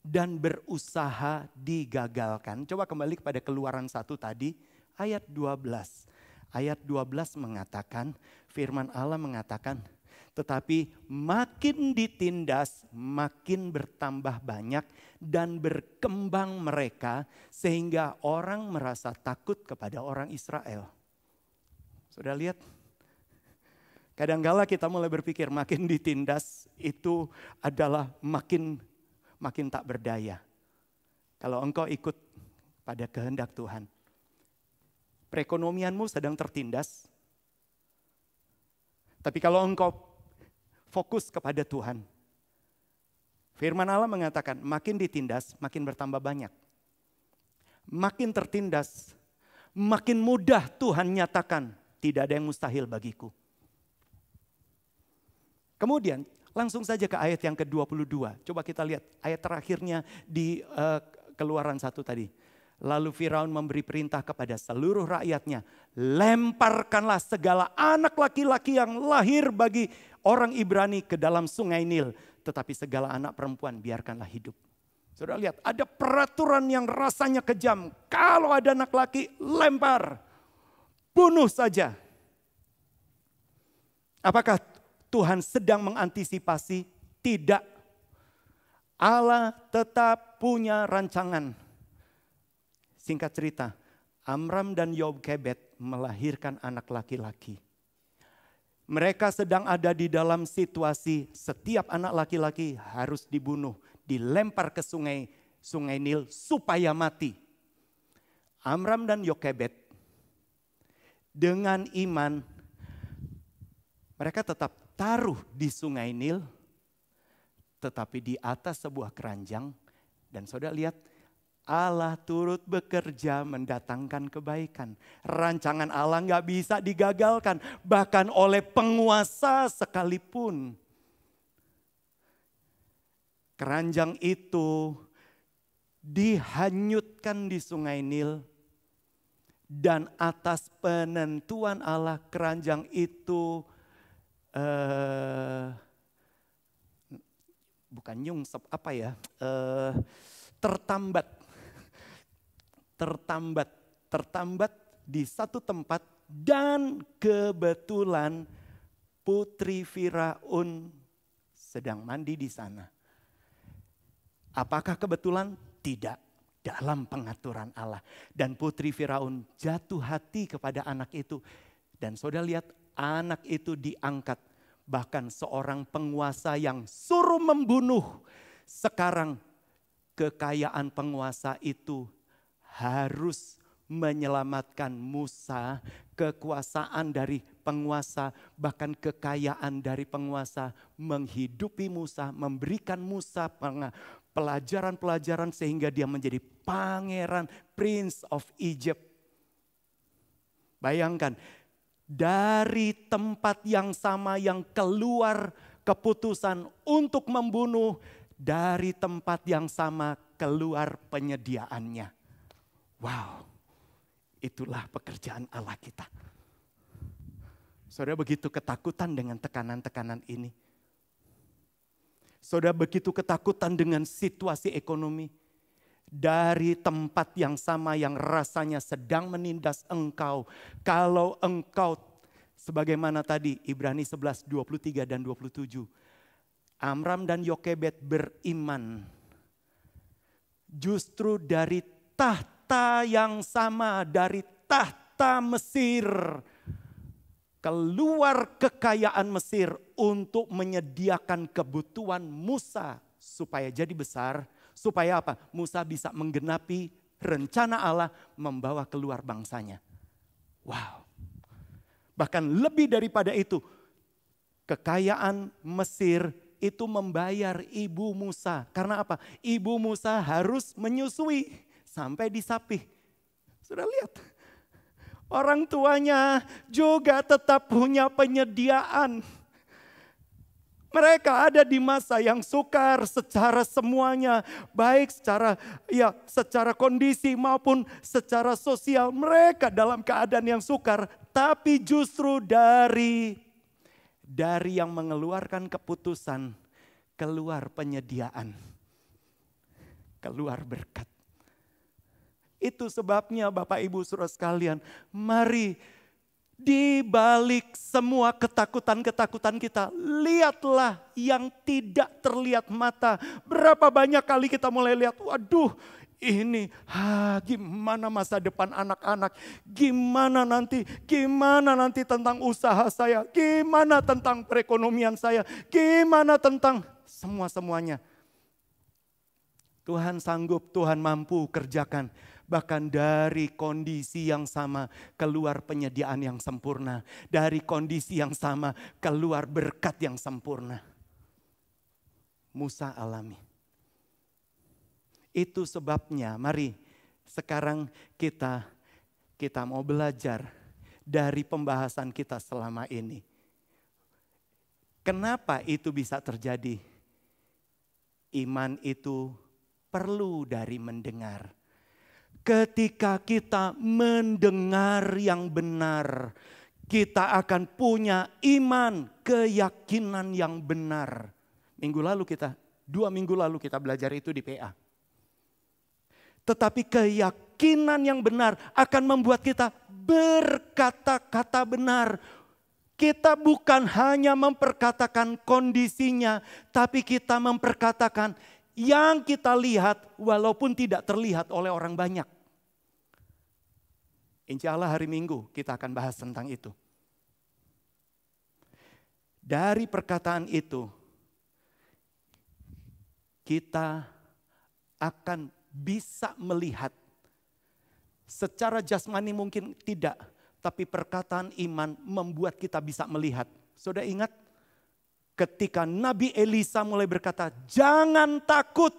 dan berusaha digagalkan. Coba kembali kepada Keluaran 1 tadi, ayat 12. Ayat 12 mengatakan, firman Allah mengatakan, tetapi makin ditindas, makin bertambah banyak dan berkembang mereka sehingga orang merasa takut kepada orang Israel. Sudah lihat? Kadang-kala kita mulai berpikir makin ditindas itu adalah makin tak berdaya. Kalau engkau ikut pada kehendak Tuhan. Perekonomianmu sedang tertindas. Tapi kalau engkau fokus kepada Tuhan. Firman Allah mengatakan makin ditindas, makin bertambah banyak. Makin tertindas, makin mudah Tuhan nyatakan tidak ada yang mustahil bagiku. Kemudian langsung saja ke ayat yang ke-22. Coba kita lihat ayat terakhirnya di Keluaran 1 tadi. Lalu Firaun memberi perintah kepada seluruh rakyatnya. Lemparkanlah segala anak laki-laki yang lahir bagi orang Ibrani ke dalam sungai Nil. Tetapi segala anak perempuan biarkanlah hidup. Saudara lihat ada peraturan yang rasanya kejam. Kalau ada anak laki lempar. Bunuh saja. Apakah Tuhan sedang mengantisipasi? Tidak. Allah tetap punya rancangan. Singkat cerita, Amram dan Yokebed melahirkan anak laki-laki. Mereka sedang ada di dalam situasi setiap anak laki-laki harus dibunuh, dilempar ke sungai Nil supaya mati. Amram dan Yokebed dengan iman mereka tetap taruh di sungai Nil, tetapi di atas sebuah keranjang. Dan saudara lihat, Allah turut bekerja mendatangkan kebaikan. Rancangan Allah gak bisa digagalkan, bahkan oleh penguasa sekalipun. Keranjang itu dihanyutkan di sungai Nil. Dan atas penentuan Allah keranjang itu bukan nyungsep tertambat di satu tempat dan kebetulan putri Firaun sedang mandi di sana. Apakah kebetulan? Tidak, dalam pengaturan Allah. Dan putri Firaun jatuh hati kepada anak itu. Dan saudara lihat, anak itu diangkat, bahkan seorang penguasa yang suruh membunuh. Sekarang kekayaan penguasa itu harus menyelamatkan Musa. Kekuasaan dari penguasa, bahkan kekayaan dari penguasa menghidupi Musa, memberikan Musa pelajaran-pelajaran sehingga dia menjadi pangeran, Prince of Egypt. Bayangkan, dari tempat yang sama yang keluar keputusan untuk membunuh, dari tempat yang sama keluar penyediaannya. Wow, itulah pekerjaan Allah kita. Saudara begitu ketakutan dengan tekanan-tekanan ini. Saudara begitu ketakutan dengan situasi ekonomi. Dari tempat yang sama yang rasanya sedang menindas engkau. Kalau engkau sebagaimana tadi Ibrani 11, 23 dan 27. Amram dan Yokebed beriman. Justru dari tahta yang sama, dari tahta Mesir. Keluar kekayaan Mesir untuk menyediakan kebutuhan Musa supaya jadi besar. Supaya apa? Musa bisa menggenapi rencana Allah membawa keluar bangsanya. Wow. Bahkan lebih daripada itu. Kekayaan Mesir itu membayar ibu Musa. Karena apa? Ibu Musa harus menyusui sampai disapih. Sudah lihat? Orang tuanya juga tetap punya penyediaan. Mereka ada di masa yang sukar secara semuanya, baik secara kondisi maupun secara sosial. Mereka dalam keadaan yang sukar, tapi justru dari yang mengeluarkan keputusan, keluar penyediaan, keluar berkat. Itu sebabnya Bapak Ibu Saudara sekalian, mari di balik semua ketakutan-ketakutan kita, lihatlah yang tidak terlihat mata. Berapa banyak kali kita mulai lihat, waduh ini gimana masa depan anak-anak, gimana nanti tentang usaha saya, gimana tentang perekonomian saya, gimana tentang semuanya. Tuhan sanggup, Tuhan mampu kerjakan. Bahkan dari kondisi yang sama keluar penyediaan yang sempurna. Dari kondisi yang sama keluar berkat yang sempurna. Musa alami. Itu sebabnya mari sekarang kita mau belajar dari pembahasan kita selama ini. Kenapa itu bisa terjadi? Iman itu perlu dari mendengar. Ketika kita mendengar yang benar, kita akan punya iman, keyakinan yang benar. 2 minggu lalu kita belajar itu di PA. Tetapi keyakinan yang benar akan membuat kita berkata-kata benar. Kita bukan hanya memperkatakan kondisinya, tapi kita memperkatakan yang kita lihat walaupun tidak terlihat oleh orang banyak. Insya Allah hari Minggu kita akan bahas tentang itu. Dari perkataan itu, kita akan bisa melihat. Secara jasmani mungkin tidak, tapi perkataan iman membuat kita bisa melihat. Saudara ingat? Ketika Nabi Elisa mulai berkata, jangan takut,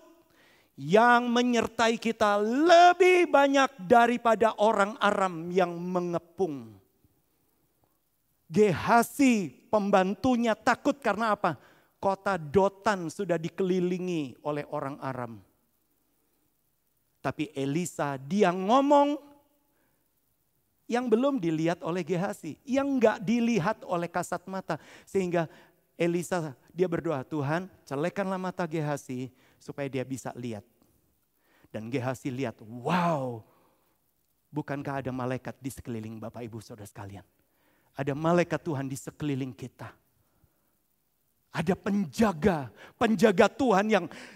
yang menyertai kita lebih banyak daripada orang Aram yang mengepung. Gehasi pembantunya takut karena apa? Kota Dotan sudah dikelilingi oleh orang Aram. Tapi Elisa dia ngomong yang belum dilihat oleh Gehasi, yang enggak dilihat oleh kasat mata. Sehingga Elisa dia berdoa, Tuhan celekanlah mata Gehasi supaya dia bisa lihat. Dan Gehasi lihat, wow, bukankah ada malaikat di sekeliling Bapak Ibu Saudara sekalian? Ada malaikat Tuhan di sekeliling kita. Ada penjaga Tuhan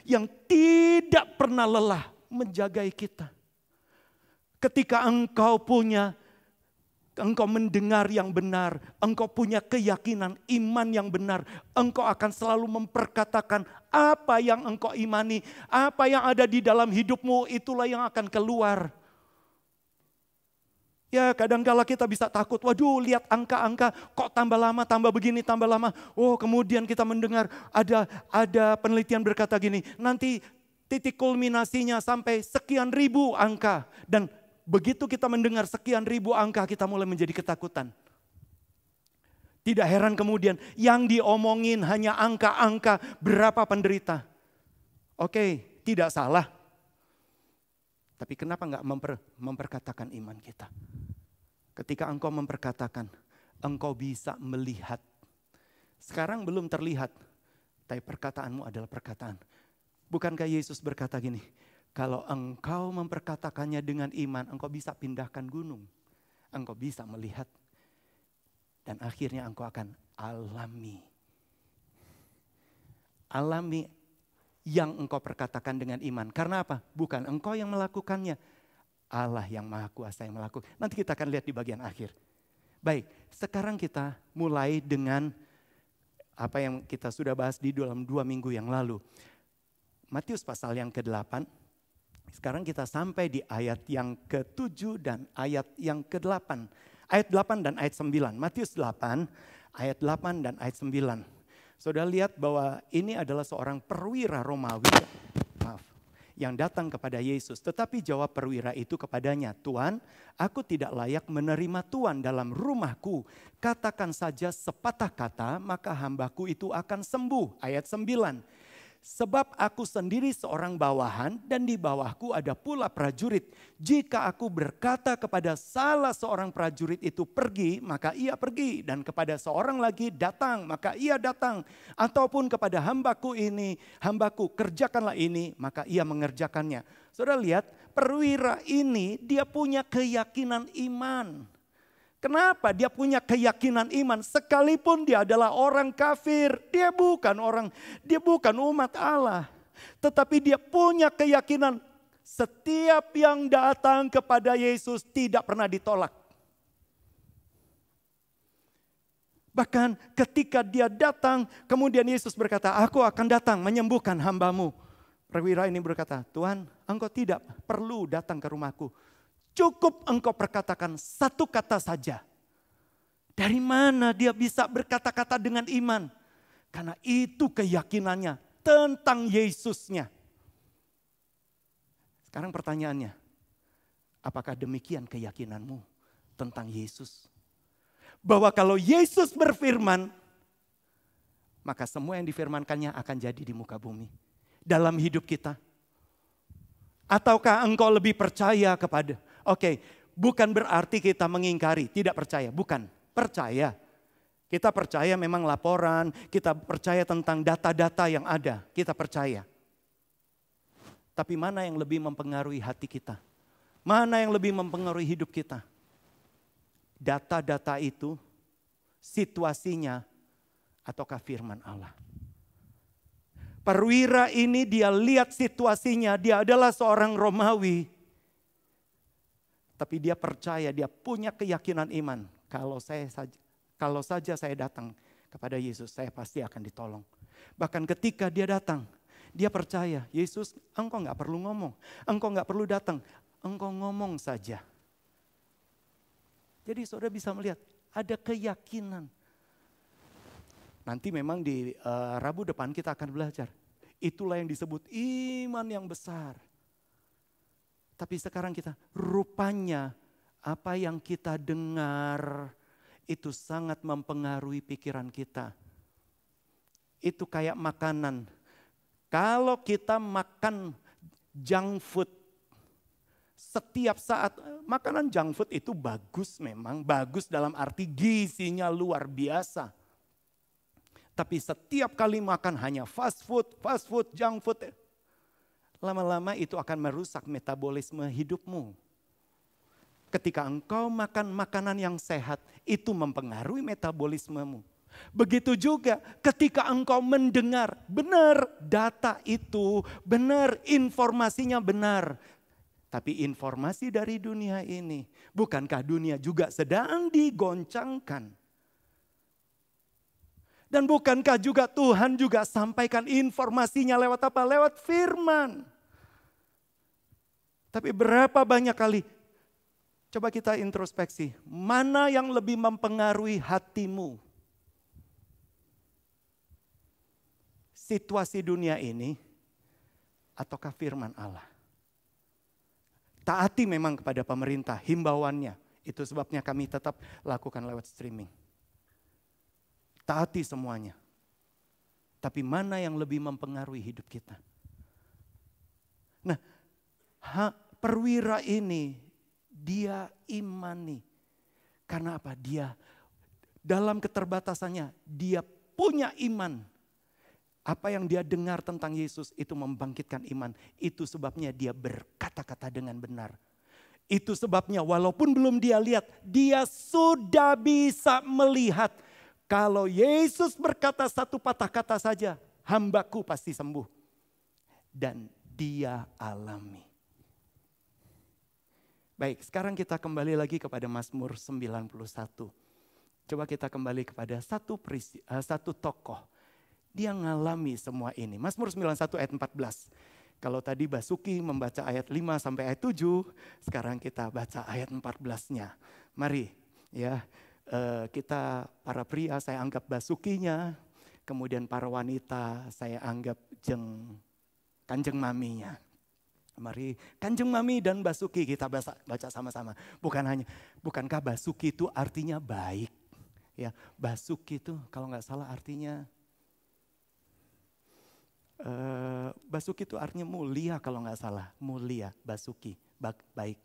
yang tidak pernah lelah menjagai kita. Ketika engkau mendengar yang benar, engkau punya keyakinan iman yang benar, engkau akan selalu memperkatakan apa yang engkau imani, apa yang ada di dalam hidupmu itulah yang akan keluar. Ya kadang-kala kita bisa takut, waduh lihat angka-angka kok tambah lama, tambah begini, tambah lama. Oh kemudian kita mendengar ada penelitian berkata gini, nanti titik kulminasinya sampai sekian ribu angka. Dan begitu kita mendengar sekian ribu angka, kita mulai menjadi ketakutan. Tidak heran kemudian yang diomongin hanya angka-angka berapa penderita. Oke, tidak salah. Tapi kenapa enggak memperkatakan iman kita? Ketika engkau memperkatakan, engkau bisa melihat. Sekarang belum terlihat, tapi perkataanmu adalah perkataan. Bukankah Yesus berkata gini, kalau engkau memperkatakannya dengan iman, engkau bisa pindahkan gunung. Engkau bisa melihat. Dan akhirnya engkau akan alami. Alami yang engkau perkatakan dengan iman. Karena apa? Bukan engkau yang melakukannya. Allah yang maha kuasa yang melakukan. Nanti kita akan lihat di bagian akhir. Baik, sekarang kita mulai dengan apa yang kita sudah bahas di dalam 2 minggu yang lalu. Matius pasal yang ke-8. Sekarang kita sampai di ayat yang ke-7 dan ayat yang ke-8. Ayat 8 dan ayat 9. Matius 8, ayat 8 dan ayat 9. Saudara lihat bahwa ini adalah seorang perwira Romawi. yang datang kepada Yesus. Tetapi jawab perwira itu kepadanya, "Tuan, aku tidak layak menerima Tuan dalam rumahku. Katakan saja sepatah kata, maka hambaku itu akan sembuh." Ayat 9. "Sebab aku sendiri seorang bawahan dan di bawahku ada pula prajurit. Jika aku berkata kepada salah seorang prajurit itu pergi, maka ia pergi. Dan kepada seorang lagi datang, maka ia datang. Ataupun kepada hambaku kerjakanlah ini, maka ia mengerjakannya." Saudara lihat, perwira ini dia punya keyakinan iman. Kenapa dia punya keyakinan iman? Sekalipun dia adalah orang kafir, dia bukan umat Allah. Tetapi dia punya keyakinan setiap yang datang kepada Yesus tidak pernah ditolak. Bahkan ketika dia datang, kemudian Yesus berkata, "Aku akan datang menyembuhkan hambamu." Perwira ini berkata, "Tuhan, engkau tidak perlu datang ke rumahku. Cukup engkau perkatakan satu kata saja." Dari mana dia bisa berkata-kata dengan iman? Karena itu keyakinannya tentang Yesusnya. Sekarang pertanyaannya, apakah demikian keyakinanmu tentang Yesus? Bahwa kalau Yesus berfirman, maka semua yang difirmankannya akan jadi di muka bumi. Dalam hidup kita. Ataukah engkau lebih percaya kepada... Oke, bukan berarti kita mengingkari, tidak percaya. Bukan, percaya. Kita percaya memang laporan, kita percaya tentang data-data yang ada. Kita percaya. Tapi mana yang lebih mempengaruhi hati kita? Mana yang lebih mempengaruhi hidup kita? Data-data itu, situasinya, ataukah firman Allah? Perwira ini dia lihat situasinya, dia adalah seorang Romawi. Tapi dia percaya, dia punya keyakinan iman. Kalau saja saya datang kepada Yesus, saya pasti akan ditolong. Bahkan ketika dia datang, dia percaya, "Yesus, engkau gak perlu ngomong. Engkau gak perlu datang. Engkau ngomong saja." Jadi saudara bisa melihat, ada keyakinan. Nanti memang di Rabu depan kita akan belajar. Itulah yang disebut iman yang besar. Tapi sekarang kita, rupanya apa yang kita dengar itu sangat mempengaruhi pikiran kita. Itu kayak makanan. Kalau kita makan junk food, setiap saat, makanan junk food itu bagus memang. Bagus dalam arti gizinya luar biasa. Tapi setiap kali makan hanya fast food, junk food. Lama-lama itu akan merusak metabolisme hidupmu. Ketika engkau makan makanan yang sehat, itu mempengaruhi metabolismemu. Begitu juga ketika engkau mendengar, benar data itu, benar informasinya benar. Tapi informasi dari dunia ini, bukankah dunia juga sedang digoncangkan? Dan bukankah juga Tuhan juga sampaikan informasinya lewat apa? Lewat firman. Tapi berapa banyak kali, coba kita introspeksi, mana yang lebih mempengaruhi hatimu? Situasi dunia ini ataukah firman Allah? Taati memang kepada pemerintah, himbauannya. Itu sebabnya kami tetap lakukan lewat streaming. Taati semuanya. Tapi mana yang lebih mempengaruhi hidup kita? Nah, perwira ini dia imani. Karena apa? Dia dalam keterbatasannya, dia punya iman. Apa yang dia dengar tentang Yesus itu membangkitkan iman. Itu sebabnya dia berkata-kata dengan benar. Itu sebabnya walaupun belum dia lihat, dia sudah bisa melihat. Kalau Yesus berkata satu patah kata saja, hambaku pasti sembuh. Dan dia alami. Baik, sekarang kita kembali lagi kepada Mazmur 91. Coba kita kembali kepada satu tokoh. Dia ngalami semua ini. Mazmur 91 ayat 14. Kalau tadi Basuki membaca ayat 5 sampai ayat 7, sekarang kita baca ayat 14-nya. Mari ya. Kita para pria saya anggap Basukinya, kemudian para wanita saya anggap kanjeng maminya. Mari Kanjeng Mami dan Basuki kita baca sama-sama. Bukankah Basuki itu artinya baik? Ya, Basuki itu kalau nggak salah artinya Basuki itu artinya mulia kalau nggak salah. Mulia, Basuki, baik.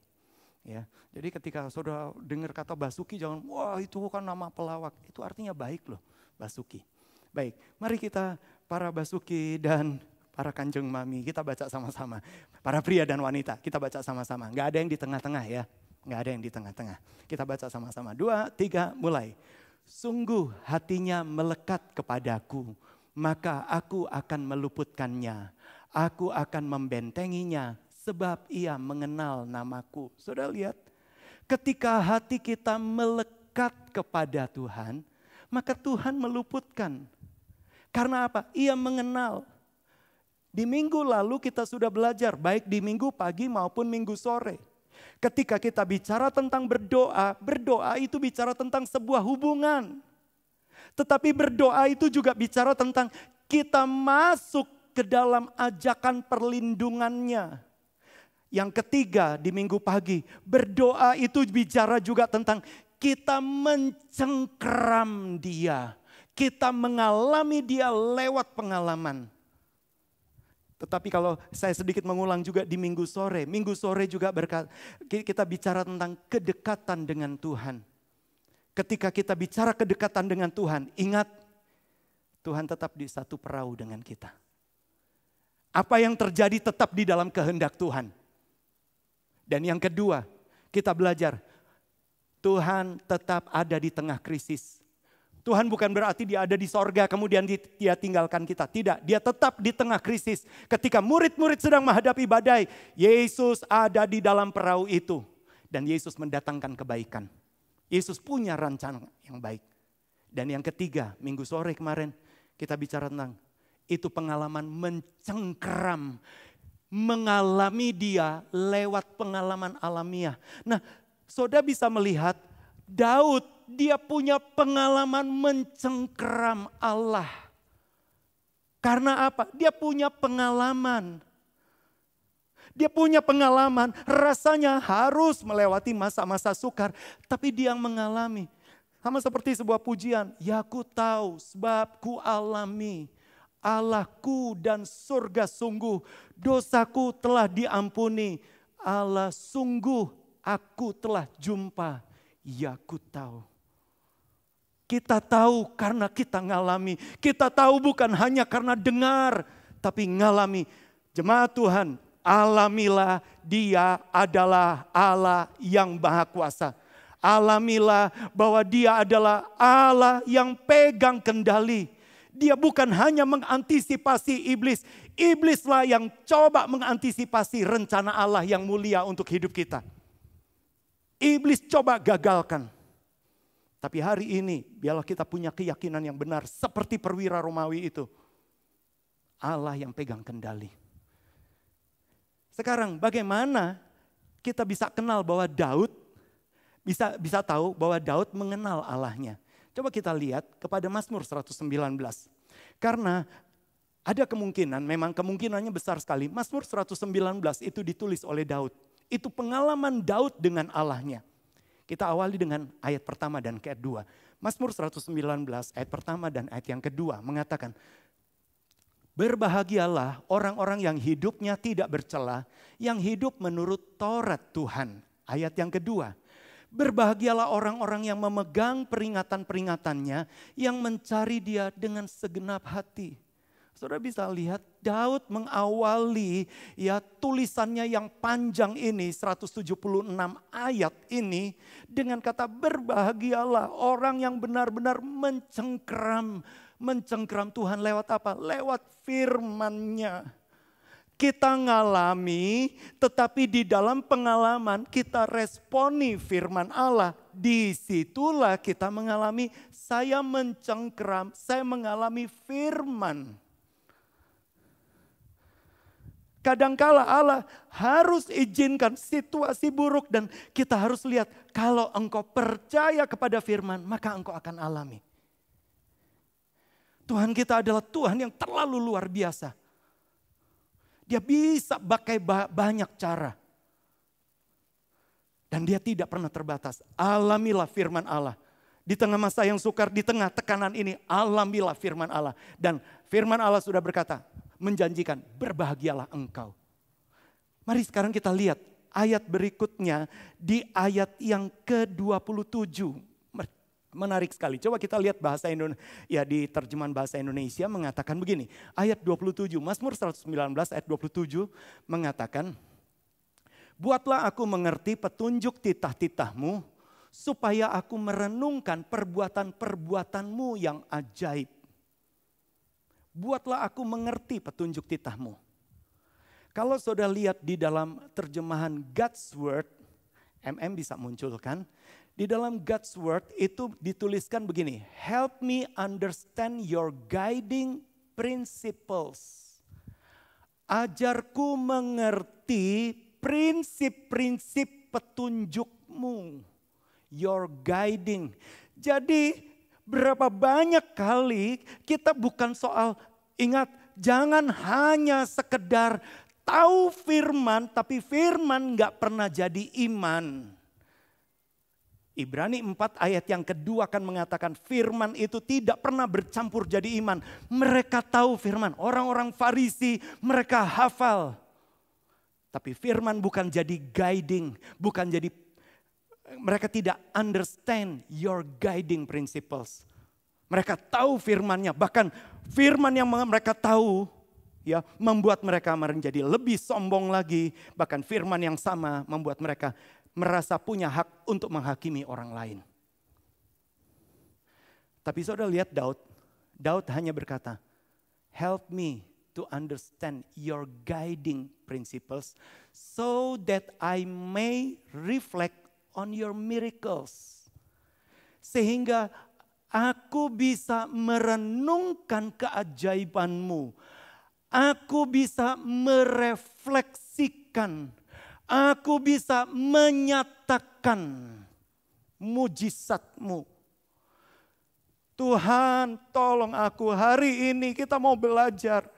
Ya, jadi ketika saudara dengar kata Basuki jangan, wah itu kan nama pelawak. Itu artinya baik loh, Basuki. Baik, mari kita para Basuki dan para Kanjeng Mami, kita baca sama-sama. Para pria dan wanita, kita baca sama-sama. Nggak ada yang di tengah-tengah ya. Nggak ada yang di tengah-tengah. Kita baca sama-sama. 2, 3, mulai. Sungguh hatinya melekat kepadaku, maka aku akan meluputkannya. Aku akan membentenginya, sebab ia mengenal namaku. Saudara lihat, ketika hati kita melekat kepada Tuhan, maka Tuhan meluputkan. Karena apa? Ia mengenal. Di minggu lalu kita sudah belajar, baik di minggu pagi maupun minggu sore. Ketika kita bicara tentang berdoa, berdoa itu bicara tentang sebuah hubungan. Tetapi berdoa itu juga bicara tentang kita masuk ke dalam ajakan perlindungannya. Yang ketiga di minggu pagi, berdoa itu bicara juga tentang kita mencengkeram dia. Kita mengalami dia lewat pengalaman. Tetapi kalau saya sedikit mengulang juga di minggu sore juga kita bicara tentang kedekatan dengan Tuhan. Ketika kita bicara kedekatan dengan Tuhan, ingat Tuhan tetap di satu perahu dengan kita. Apa yang terjadi tetap di dalam kehendak Tuhan. Dan yang kedua, kita belajar Tuhan tetap ada di tengah krisis. Tuhan bukan berarti dia ada di sorga kemudian dia tinggalkan kita. Tidak, dia tetap di tengah krisis. Ketika murid-murid sedang menghadapi badai, Yesus ada di dalam perahu itu. Dan Yesus mendatangkan kebaikan. Yesus punya rencana yang baik. Dan yang ketiga, minggu sore kemarin kita bicara tentang itu pengalaman mencengkeram. Mengalami dia lewat pengalaman alamiah. Nah, saudara bisa melihat Daud, dia punya pengalaman mencengkeram Allah. Karena apa? Dia punya pengalaman. Dia punya pengalaman, rasanya harus melewati masa-masa sukar. Tapi dia mengalami. Sama seperti sebuah pujian. Ya ku tahu sebab ku alami. Allahku dan surga sungguh. Dosaku telah diampuni. Allah sungguh aku telah jumpa. Ya ku tahu. Kita tahu karena kita ngalami. Kita tahu bukan hanya karena dengar. Tapi ngalami. Jemaat Tuhan, alamilah dia adalah Allah yang maha kuasa. Alamilah bahwa dia adalah Allah yang pegang kendali. Dia bukan hanya mengantisipasi iblis. Iblislah yang coba mengantisipasi rencana Allah yang mulia untuk hidup kita. Iblis coba gagalkan. Tapi hari ini biarlah kita punya keyakinan yang benar. Seperti perwira Romawi itu. Allah yang pegang kendali. Sekarang bagaimana kita bisa kenal bahwa Daud. Bisa tahu bahwa Daud mengenal Allahnya. Coba kita lihat kepada Mazmur 119. Karena ada kemungkinan, memang kemungkinannya besar sekali. Mazmur 119 itu ditulis oleh Daud. Itu pengalaman Daud dengan Allahnya. Kita awali dengan ayat pertama dan kedua. Mazmur 119 ayat pertama dan ayat yang kedua mengatakan, berbahagialah orang-orang yang hidupnya tidak bercela, yang hidup menurut Taurat Tuhan. Ayat yang kedua, berbahagialah orang-orang yang memegang peringatan-peringatannya, yang mencari dia dengan segenap hati. Saudara bisa lihat Daud mengawali ya tulisannya yang panjang ini 176 ayat ini dengan kata berbahagialah orang yang benar-benar mencengkeram Tuhan lewat apa? Lewat firman-Nya. Kita ngalami tetapi di dalam pengalaman kita responi firman Allah. Disitulah kita mengalami saya mencengkeram, saya mengalami firman. Kadangkala Allah harus izinkan situasi buruk dan kita harus lihat kalau engkau percaya kepada firman maka engkau akan alami. Tuhan kita adalah Tuhan yang terlalu luar biasa. Dia bisa pakai banyak cara. Dan dia tidak pernah terbatas. Alamilah firman Allah. Di tengah masa yang sukar, di tengah tekanan ini, alamilah firman Allah. Dan firman Allah sudah berkata, menjanjikan, berbahagialah engkau. Mari sekarang kita lihat ayat berikutnya di ayat yang ke-27. Menarik sekali. Coba kita lihat bahasa Indonesia. Ya, di terjemahan bahasa Indonesia mengatakan begini. Ayat 27, Mazmur 119 ayat 27 mengatakan, buatlah aku mengerti petunjuk titah-titahmu, supaya aku merenungkan perbuatan-perbuatanmu yang ajaib. Buatlah aku mengerti petunjuk titahmu. Kalau saudara lihat di dalam terjemahan God's Word, bisa munculkan. Di dalam God's Word itu dituliskan begini, help me understand your guiding principles. Ajarku mengerti prinsip-prinsip petunjukmu, your guiding. Jadi berapa banyak kali kita bukan soal, ingat jangan hanya sekedar tahu firman tapi firman gak pernah jadi iman. Ibrani 4 ayat yang kedua akan mengatakan firman itu tidak pernah bercampur jadi iman. Mereka tahu firman, orang-orang Farisi mereka hafal. Tapi firman bukan jadi guiding, bukan jadi, mereka tidak understand your guiding principles. Mereka tahu firmannya, bahkan firman yang mereka tahu ya membuat mereka menjadi lebih sombong lagi. Bahkan firman yang sama membuat mereka merasa punya hak untuk menghakimi orang lain. Tapi saudara lihat Daud hanya berkata, help me to understand your guiding principles so that I may reflect on your miracles. Sehingga aku bisa merenungkan keajaibanmu. Aku bisa merefleksikan. Aku bisa menyatakan mujizatmu. Tuhan, tolong aku hari ini kita mau belajar.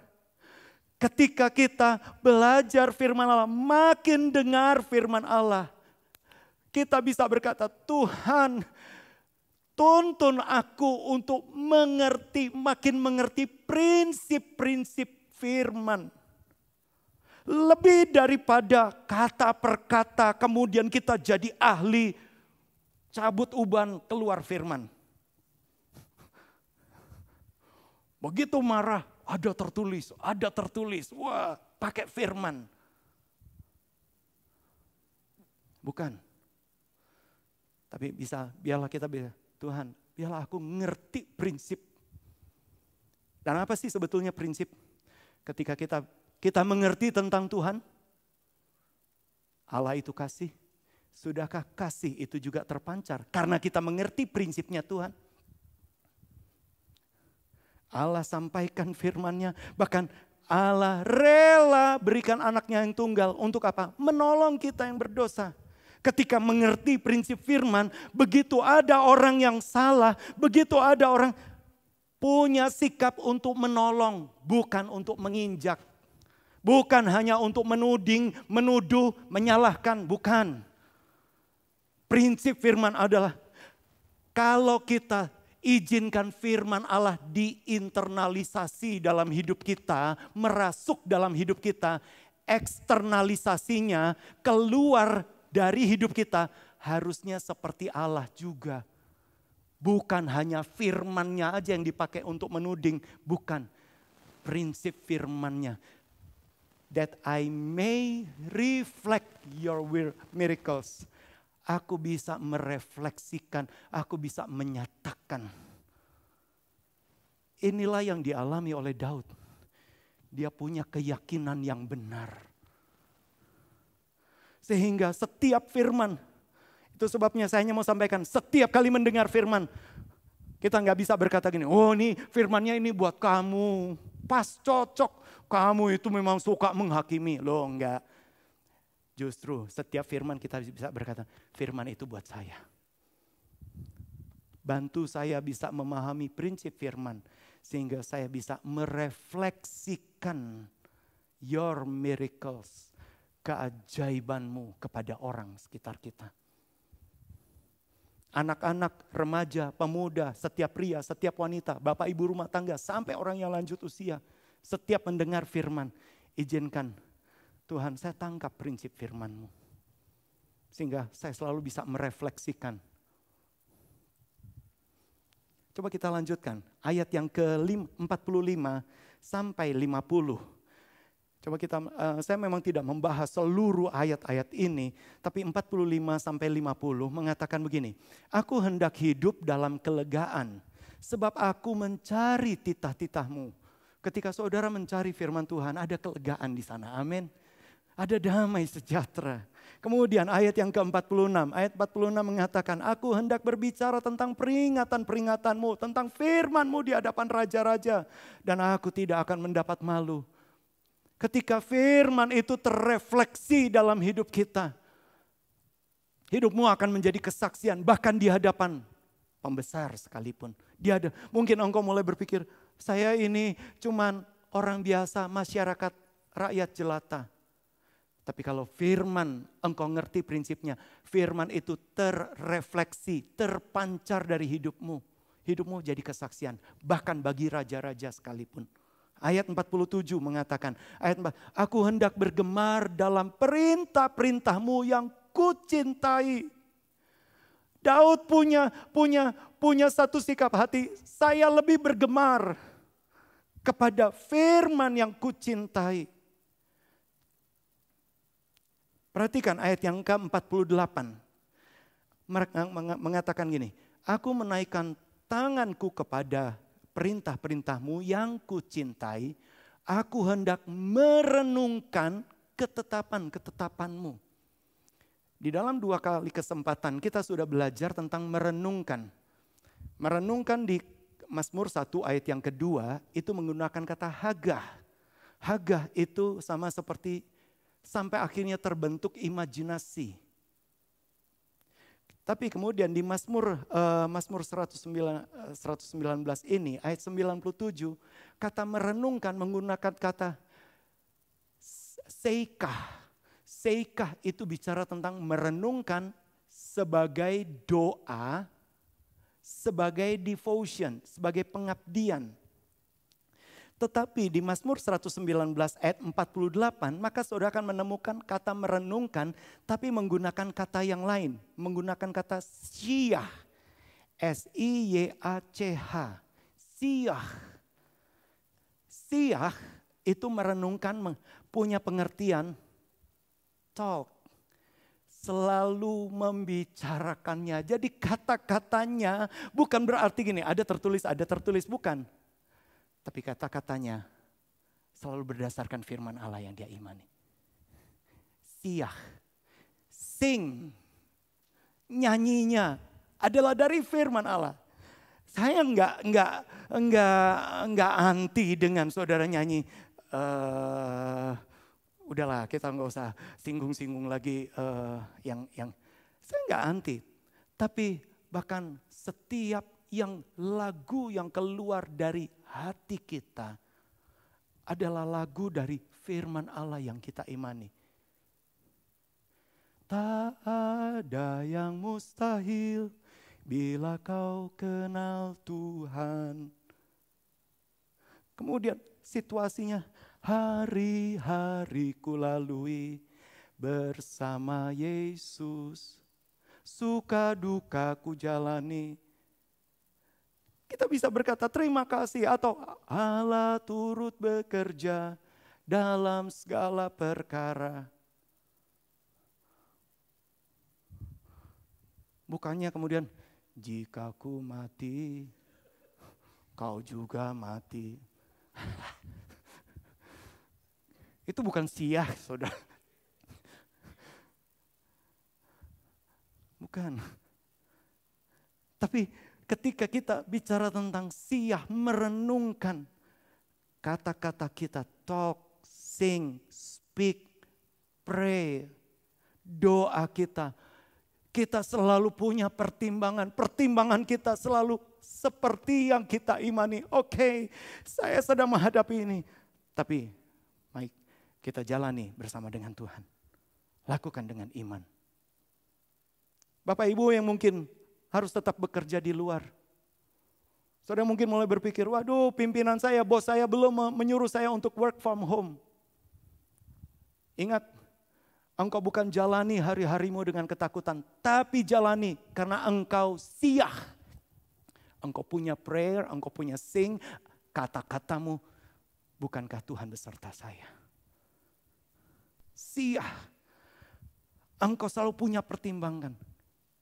Ketika kita belajar firman Allah, makin dengar firman Allah, kita bisa berkata, Tuhan, tuntun aku untuk mengerti, makin mengerti prinsip-prinsip firman. Lebih daripada kata per kata, kemudian kita jadi ahli cabut uban keluar firman. Begitu marah, ada tertulis. Wah, pakai firman. Bukan. Tapi biarlah kita Tuhan, biarlah aku ngerti prinsip. Dan apa sih sebetulnya prinsip? Ketika kita mengerti tentang Tuhan, Allah itu kasih. Sudahkah kasih itu juga terpancar? Karena kita mengerti prinsipnya Tuhan. Allah sampaikan firman-Nya, bahkan Allah rela berikan anaknya yang tunggal untuk apa? Menolong kita yang berdosa. Ketika mengerti prinsip firman, begitu ada orang yang salah, begitu ada orang punya sikap untuk menolong, bukan untuk menginjak. Bukan hanya untuk menuding, menuduh, menyalahkan, bukan. Prinsip firman adalah kalau kita izinkan firman Allah diinternalisasi dalam hidup kita, merasuk dalam hidup kita, eksternalisasinya keluar dari hidup kita, harusnya seperti Allah juga. Bukan hanya firman-Nya aja yang dipakai untuk menuding, bukan. Prinsip firman-Nya. That I may reflect your miracles. Aku bisa merefleksikan, aku bisa menyatakan. Inilah yang dialami oleh Daud. Dia punya keyakinan yang benar. Sehingga setiap firman, itu sebabnya saya hanya mau sampaikan, setiap kali mendengar firman, kita nggak bisa berkata gini, oh ini firmannya ini buat kamu, pas cocok, kamu itu memang suka menghakimi. Loh enggak. Justru setiap firman kita bisa berkata, firman itu buat saya. Bantu saya bisa memahami prinsip firman. Sehingga saya bisa merefleksikan your miracles, keajaibanmu kepada orang sekitar kita. Anak-anak, remaja, pemuda, setiap pria, setiap wanita, bapak ibu rumah tangga, sampai orang yang lanjut usia. Setiap mendengar firman, izinkan Tuhan saya tangkap prinsip firman-Mu. Sehingga saya selalu bisa merefleksikan. Coba kita lanjutkan, ayat yang ke-45 sampai 50. Coba saya memang tidak membahas seluruh ayat-ayat ini, tapi 45 sampai 50 mengatakan begini. Aku hendak hidup dalam kelegaan, sebab aku mencari titah-titah-Mu. Ketika saudara mencari firman Tuhan, ada kelegaan di sana, amin. Ada damai sejahtera. Kemudian ayat yang ke-46, ayat 46 mengatakan, aku hendak berbicara tentang peringatan-peringatanmu, tentang firman-Mu di hadapan raja-raja, dan aku tidak akan mendapat malu. Ketika firman itu terrefleksi dalam hidup kita, hidupmu akan menjadi kesaksian bahkan di hadapan pembesar sekalipun. Mungkin engkau mulai berpikir, saya ini cuman orang biasa, masyarakat, rakyat jelata. Tapi kalau firman, engkau ngerti prinsipnya, firman itu terrefleksi, terpancar dari hidupmu. Hidupmu jadi kesaksian, bahkan bagi raja-raja sekalipun. Ayat 47 mengatakan, aku hendak bergemar dalam perintah-perintah-Mu yang kucintai. Daud punya satu sikap hati, saya lebih bergemar kepada firman yang kucintai. Perhatikan ayat yang ke-48. Mengatakan gini, aku menaikkan tanganku kepada perintah-perintah-Mu yang kucintai, aku hendak merenungkan ketetapan-ketetapan-Mu. Di dalam 2 kali kesempatan kita sudah belajar tentang merenungkan. Merenungkan di Mazmur 1 ayat yang kedua itu menggunakan kata hagah. Hagah itu sama seperti sampai akhirnya terbentuk imajinasi. Tapi kemudian di Mazmur 119 ini ayat 97 kata merenungkan menggunakan kata seikah. Seikah itu bicara tentang merenungkan sebagai doa, sebagai devotion, sebagai pengabdian. Tetapi di Mazmur 119 ayat 48 maka saudara akan menemukan kata merenungkan tapi menggunakan kata yang lain. Menggunakan kata siyah. S-I-Y-A-C-H. Siyah. Siyah itu merenungkan punya pengertian talk. Selalu membicarakannya. Jadi kata-katanya bukan berarti gini ada tertulis bukan. Tapi kata-katanya selalu berdasarkan firman Allah yang dia imani. Siyah, sing, nyanyinya adalah dari firman Allah. Saya enggak anti dengan saudara nyanyi. Udahlah kita nggak usah singgung-singgung lagi yang saya enggak anti. Tapi bahkan setiap yang lagu yang keluar dari hati kita adalah lagu dari firman Allah yang kita imani. Tak ada yang mustahil bila kau kenal Tuhan. Kemudian situasinya hari-hari ku lalui bersama Yesus. Suka duka ku jalani. Kita bisa berkata terima kasih atau Allah turut bekerja dalam segala perkara. Bukannya kemudian jika ku mati, kau juga mati. Itu bukan siyah, saudara. Bukan. Tapi ketika kita bicara tentang siyah, merenungkan kata-kata kita, talk, sing, speak, pray, doa kita. Kita selalu punya pertimbangan. Pertimbangan kita selalu seperti yang kita imani. Oke, saya sedang menghadapi ini. Tapi, Mike, kita jalani bersama dengan Tuhan. Lakukan dengan iman. Bapak Ibu yang mungkin harus tetap bekerja di luar. Saudara mungkin mulai berpikir, waduh pimpinan saya, bos saya belum menyuruh saya untuk work from home. Ingat, engkau bukan jalani hari-harimu dengan ketakutan, tapi jalani karena engkau siah. Engkau punya prayer, engkau punya sing, kata-katamu, bukankah Tuhan beserta saya? Siah. Engkau selalu punya pertimbangan.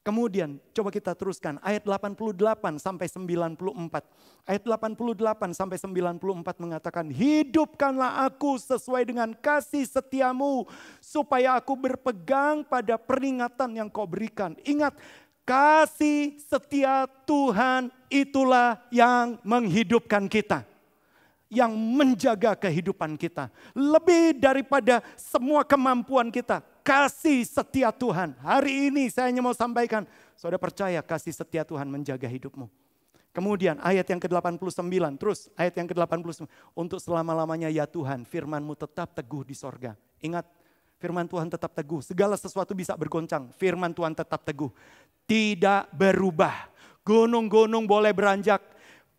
Kemudian coba kita teruskan ayat 88 sampai 94. Ayat 88 sampai 94 mengatakan, hidupkanlah aku sesuai dengan kasih setiamu, supaya aku berpegang pada peringatan yang kau berikan. Ingat, kasih setia Tuhan itulah yang menghidupkan kita. Yang menjaga kehidupan kita. Lebih daripada semua kemampuan kita. Kasih setia Tuhan. Hari ini saya hanya mau sampaikan. Saudara percaya kasih setia Tuhan menjaga hidupmu. Kemudian ayat yang ke-89. Terus ayat yang ke-89. Untuk selama-lamanya ya Tuhan, firman-Mu tetap teguh di sorga. Ingat, firman Tuhan tetap teguh. Segala sesuatu bisa bergoncang. Firman Tuhan tetap teguh. Tidak berubah. Gunung-gunung boleh beranjak.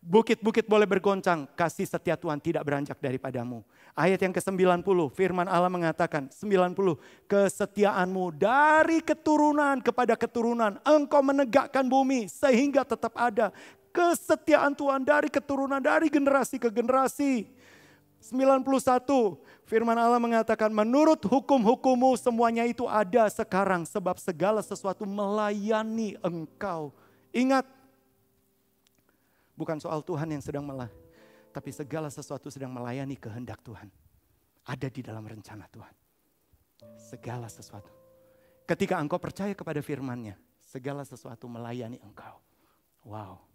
Bukit-bukit boleh bergoncang, kasih setia Tuhan tidak beranjak daripadamu. Ayat yang ke-90, firman Allah mengatakan, 90, kesetiaanmu dari keturunan kepada keturunan, engkau menegakkan bumi sehingga tetap ada. Kesetiaan Tuhan dari keturunan, dari generasi ke generasi. 91, firman Allah mengatakan, menurut hukum-hukummu semuanya itu ada sekarang, sebab segala sesuatu melayani engkau. Ingat, bukan soal Tuhan yang sedang tapi segala sesuatu sedang melayani kehendak Tuhan. Ada di dalam rencana Tuhan. Segala sesuatu. Ketika engkau percaya kepada firman-Nya, segala sesuatu melayani engkau. Wow.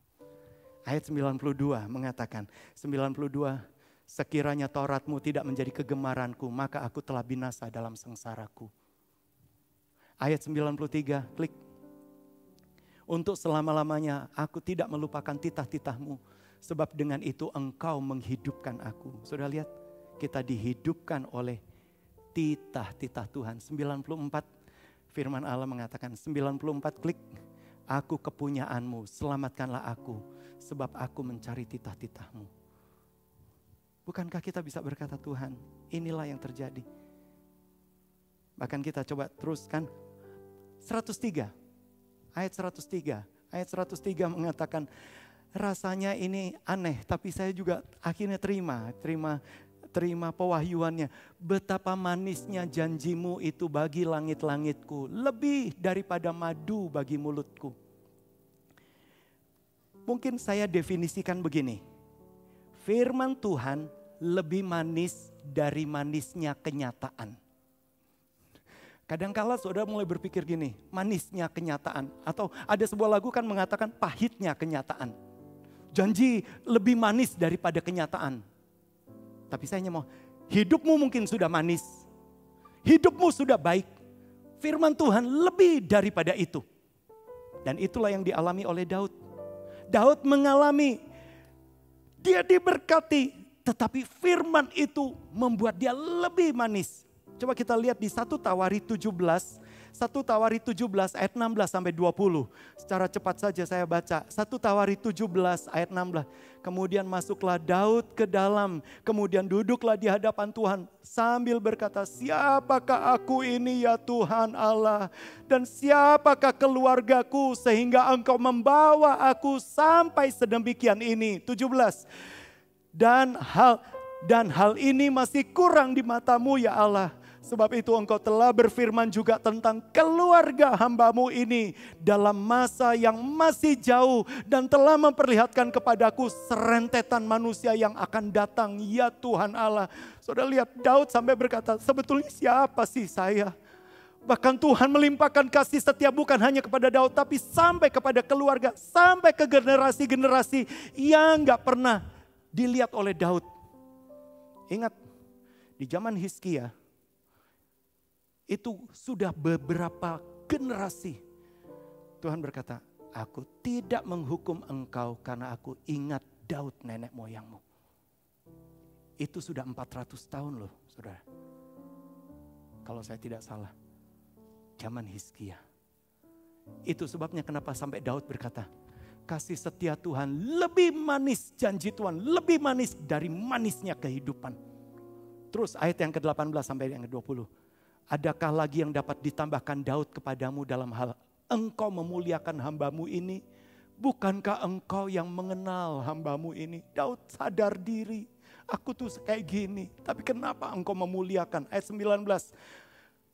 Ayat 92 mengatakan, 92, sekiranya Taurat-Mu tidak menjadi kegemaranku, maka aku telah binasa dalam sengsaraku. Ayat 93, klik. Untuk selama-lamanya aku tidak melupakan titah-titah-Mu. Sebab dengan itu engkau menghidupkan aku. Sudah lihat, kita dihidupkan oleh titah-titah Tuhan. 94, firman Allah mengatakan, 94 klik. Aku kepunyaan-Mu, selamatkanlah aku. Sebab aku mencari titah-titah-Mu. Bukankah kita bisa berkata, Tuhan, inilah yang terjadi. Bahkan kita coba teruskan. 103. Ayat 103 mengatakan, rasanya ini aneh, tapi saya juga akhirnya terima pewahyuannya. Betapa manisnya janjimu itu bagi langit-langitku, lebih daripada madu bagi mulutku. Mungkin saya definisikan begini, firman Tuhan lebih manis dari manisnya kenyataan. Kadangkala saudara mulai berpikir gini, manisnya kenyataan. Atau ada sebuah lagu kan mengatakan pahitnya kenyataan. Janji lebih manis daripada kenyataan. Tapi saya hanya mau, hidupmu mungkin sudah manis. Hidupmu sudah baik. Firman Tuhan lebih daripada itu. Dan itulah yang dialami oleh Daud. Daud mengalami, dia diberkati. Tetapi firman itu membuat dia lebih manis. Coba kita lihat di 1 Tawari 17 ayat 16 sampai 20. Secara cepat saja saya baca. 1 Tawari 17 ayat 16. Kemudian masuklah Daud ke dalam, kemudian duduklah di hadapan Tuhan sambil berkata, siapakah aku ini ya Tuhan Allah, dan siapakah keluargaku sehingga engkau membawa aku sampai sedemikian ini. 17. Dan hal ini masih kurang di matamu ya Allah. Sebab itu engkau telah berfirman juga tentang keluarga hamba-Mu ini dalam masa yang masih jauh, dan telah memperlihatkan kepadaku serentetan manusia yang akan datang ya Tuhan Allah. Saudara lihat, Daud sampai berkata, sebetulnya siapa sih saya? Bahkan Tuhan melimpahkan kasih setia bukan hanya kepada Daud, tapi sampai kepada keluarga, sampai ke generasi-generasi yang gak pernah dilihat oleh Daud. Ingat, di zaman Hizkia, itu sudah beberapa generasi. Tuhan berkata, aku tidak menghukum engkau karena aku ingat Daud nenek moyangmu. Itu sudah 400 tahun loh saudara. kalau saya tidak salah. Zaman Hizkia. Itu sebabnya kenapa sampai Daud berkata, kasih setia Tuhan lebih manis, janji Tuhan lebih manis dari manisnya kehidupan. Terus ayat yang ke-18 sampai yang ke-20. Adakah lagi yang dapat ditambahkan Daud kepadamu dalam hal engkau memuliakan hambamu ini? Bukankah engkau yang mengenal hambamu ini? Daud sadar diri, aku tuh kayak gini, tapi kenapa engkau memuliakan? Ayat 19.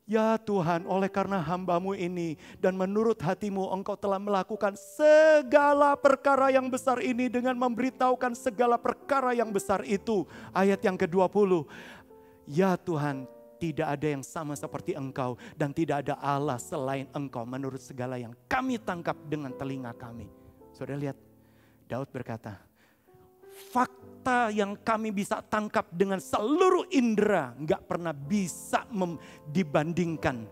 Ya Tuhan, oleh karena hambamu ini dan menurut hatimu engkau telah melakukan segala perkara yang besar ini dengan memberitahukan segala perkara yang besar itu. Ayat yang ke-20. Ya Tuhan, tidak ada yang sama seperti engkau dan tidak ada Allah selain engkau menurut segala yang kami tangkap dengan telinga kami. Saudara lihat, Daud berkata, fakta yang kami bisa tangkap dengan seluruh indera gak pernah bisa dibandingkan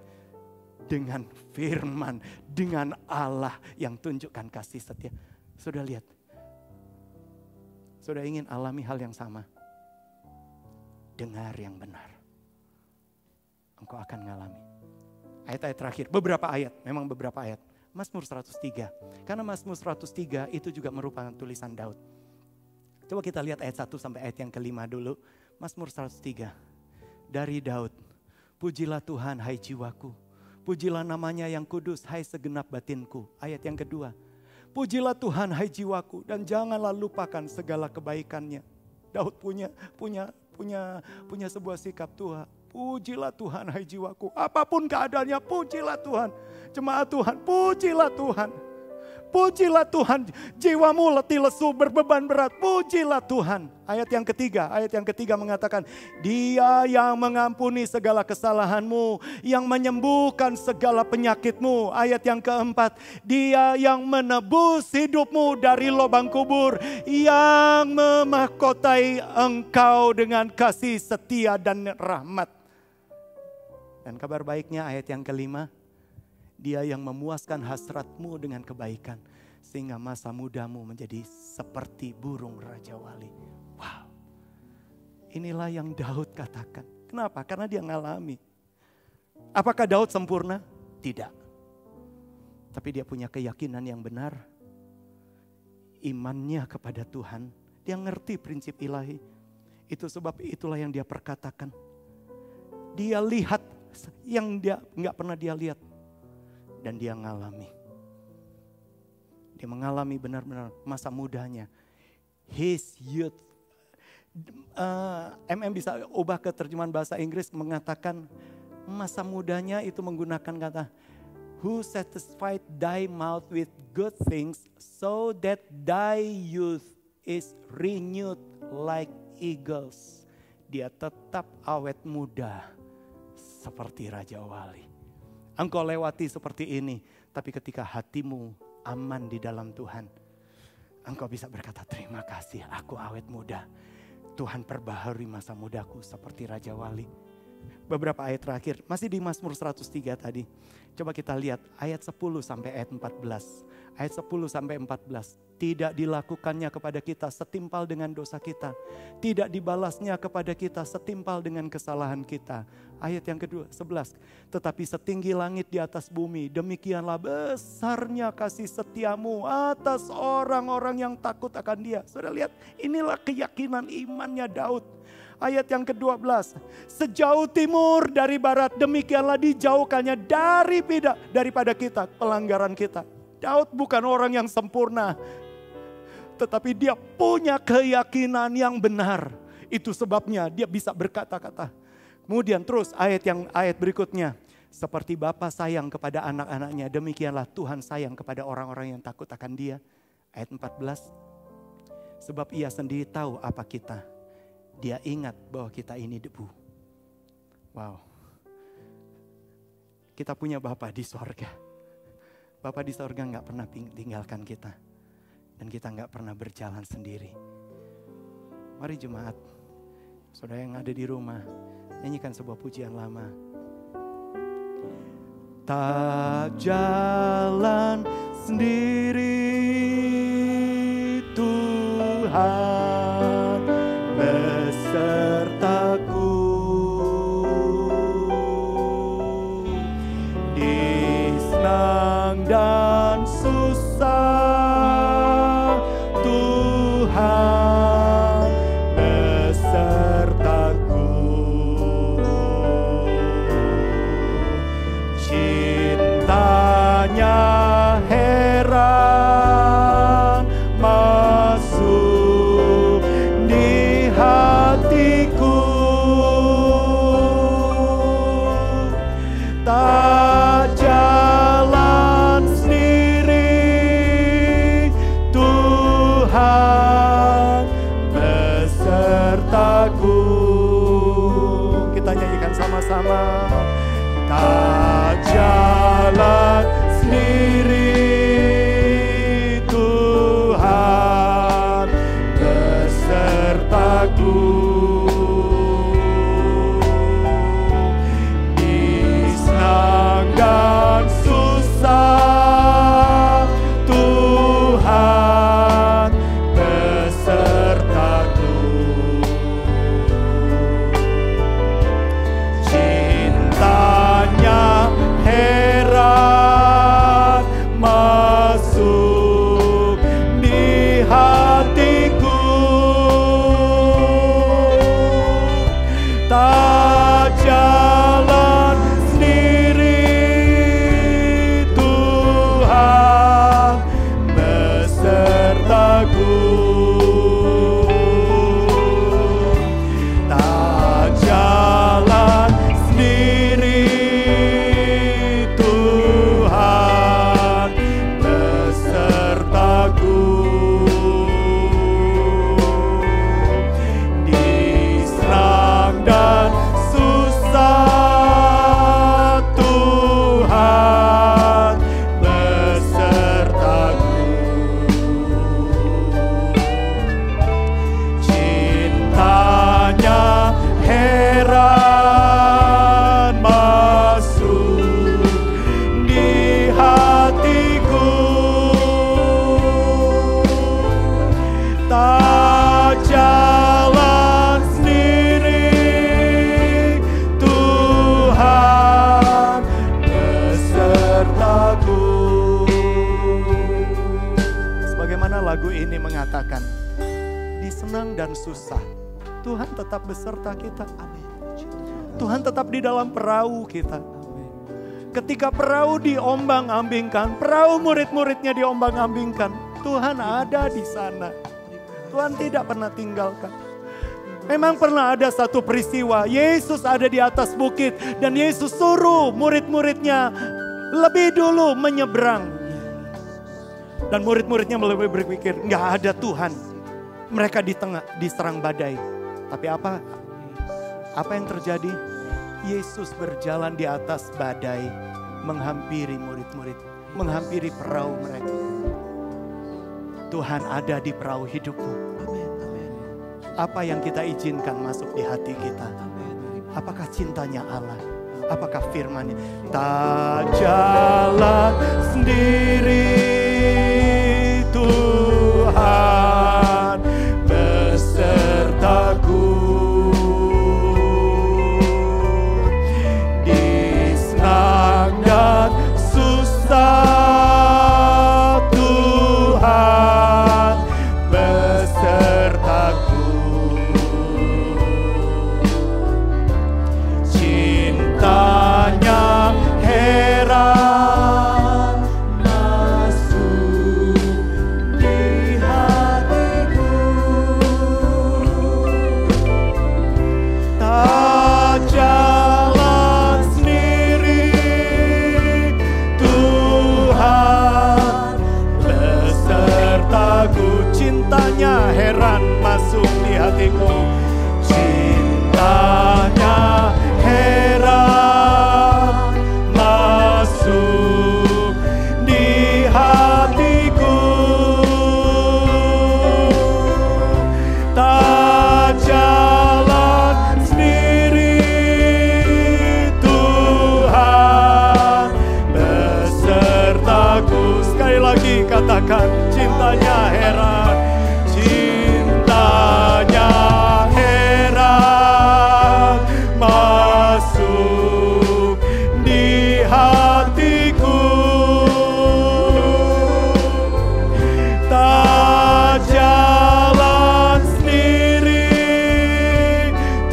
dengan firman, dengan Allah yang tunjukkan kasih setia. Sudah lihat, sudah ingin alami hal yang sama. Dengar yang benar, engkau akan mengalami. Ayat-ayat terakhir, beberapa ayat, memang beberapa ayat. Mazmur 103, karena Mazmur 103 itu juga merupakan tulisan Daud. Coba kita lihat ayat 1 sampai ayat yang ke-5 dulu. Mazmur 103. Dari Daud. Pujilah Tuhan hai jiwaku. Pujilah namanya yang kudus hai segenap batinku. Ayat yang kedua. Pujilah Tuhan hai jiwaku dan janganlah lupakan segala kebaikannya. Daud punya sebuah sikap Tuhan. Pujilah Tuhan hai jiwaku. Apapun keadaannya pujilah Tuhan. Jemaat Tuhan, pujilah Tuhan. Pujilah Tuhan, jiwamu letih lesu berbeban berat, pujilah Tuhan. Ayat yang ketiga mengatakan, Dia yang mengampuni segala kesalahanmu, yang menyembuhkan segala penyakitmu. Ayat yang keempat, Dia yang menebus hidupmu dari lubang kubur, yang memahkotai engkau dengan kasih setia dan rahmat. Dan kabar baiknya ayat yang kelima, Dia yang memuaskan hasratmu dengan kebaikan. Sehingga masa mudamu menjadi seperti burung Raja Wali. Wow. Inilah yang Daud katakan. Kenapa? Karena dia ngalami. Apakah Daud sempurna? Tidak. Tapi dia punya keyakinan yang benar. Imannya kepada Tuhan. Dia ngerti prinsip ilahi. Itu sebab itulah yang dia perkatakan. Dia lihat yang dia nggak pernah dia lihat. Dan dia mengalami. Dia mengalami benar-benar masa mudanya. His youth. Bisa ubah ke terjemahan bahasa Inggris mengatakan masa mudanya itu menggunakan kata who satisfied thy mouth with good things so that thy youth is renewed like eagles. Dia tetap awet muda seperti Raja Wali. Engkau lewati seperti ini, tapi ketika hatimu aman di dalam Tuhan, engkau bisa berkata terima kasih, aku awet muda. Tuhan perbaharui masa mudaku seperti Raja Wali. Beberapa ayat terakhir, masih di Mazmur 103 tadi. Coba kita lihat ayat 10 sampai ayat 14. Ayat 10 sampai 14. Tidak dilakukannya kepada kita setimpal dengan dosa kita. Tidak dibalasnya kepada kita setimpal dengan kesalahan kita. Ayat yang kedua, 11. Tetapi setinggi langit di atas bumi, demikianlah besarnya kasih setiamu atas orang-orang yang takut akan Dia. Saudara lihat, inilah keyakinan imannya Daud. Ayat yang ke-12. Sejauh timur dari barat, demikianlah dijauhkannya daripada kita, pelanggaran kita. Daud bukan orang yang sempurna, tetapi dia punya keyakinan yang benar. Itu sebabnya dia bisa berkata-kata. Kemudian terus ayat berikutnya. Seperti Bapa sayang kepada anak-anaknya, demikianlah Tuhan sayang kepada orang-orang yang takut akan Dia. Ayat 14. Sebab Ia sendiri tahu apa kita. Dia ingat bahwa kita ini debu. Wow. Kita punya Bapa di sorga. Bapa di sorga gak pernah tinggalkan kita. Dan kita gak pernah berjalan sendiri. Mari jemaat, saudara yang ada di rumah, nyanyikan sebuah pujian lama. Tak jalan sendiri Tuhan besertaku. tak jalan sendiri, Tuhan besertaku. Di senang dan susah, Tuhan besertaku. Cintanya heran masuk di hatiku, tak jalan sendiri, Tuhan besertaku. Tak jalan sendiri, Tuhan besertaku. Diserang dan susah, Tuhan besertaku. Cintanya heran masuk di hatiku, tak jalan sendiri, Tuhan besertaku. Sebagaimana lagu ini mengatakan, di senang dan susah, Tuhan tetap beserta kita. Amin. Tuhan tetap di dalam perahu kita. Ketika perahu diombang-ambingkan, perahu murid-muridnya diombang-ambingkan, Tuhan ada di sana. Tuhan tidak pernah tinggalkan. Memang pernah ada satu peristiwa, Yesus ada di atas bukit dan Yesus suruh murid-muridnya lebih dulu menyeberang. Dan murid-muridnya lebih berpikir, nggak ada Tuhan. Mereka di tengah diserang badai. Tapi apa yang terjadi? Yesus berjalan di atas badai, menghampiri murid-murid, menghampiri perahu mereka. Tuhan ada di perahu hidupmu. Apa yang kita izinkan masuk di hati kita? Apakah cintanya Allah? Apakah firman-Nya? Tak jalan sendiri, Tuhan besertaku. Di senang dan susah, Tuhan besertaku. Cintanya heran masuk di hatiku, tak jalan sendiri, Tuhan besertaku. Cintanya heran masuk di hatiku, cintanya heran masuk di hatiku, tak jalan sendiri, Tuhan besertaku. Sekali lagi katakan, cintanya heran, cintanya heran masuk di hatiku, tak jalan sendiri,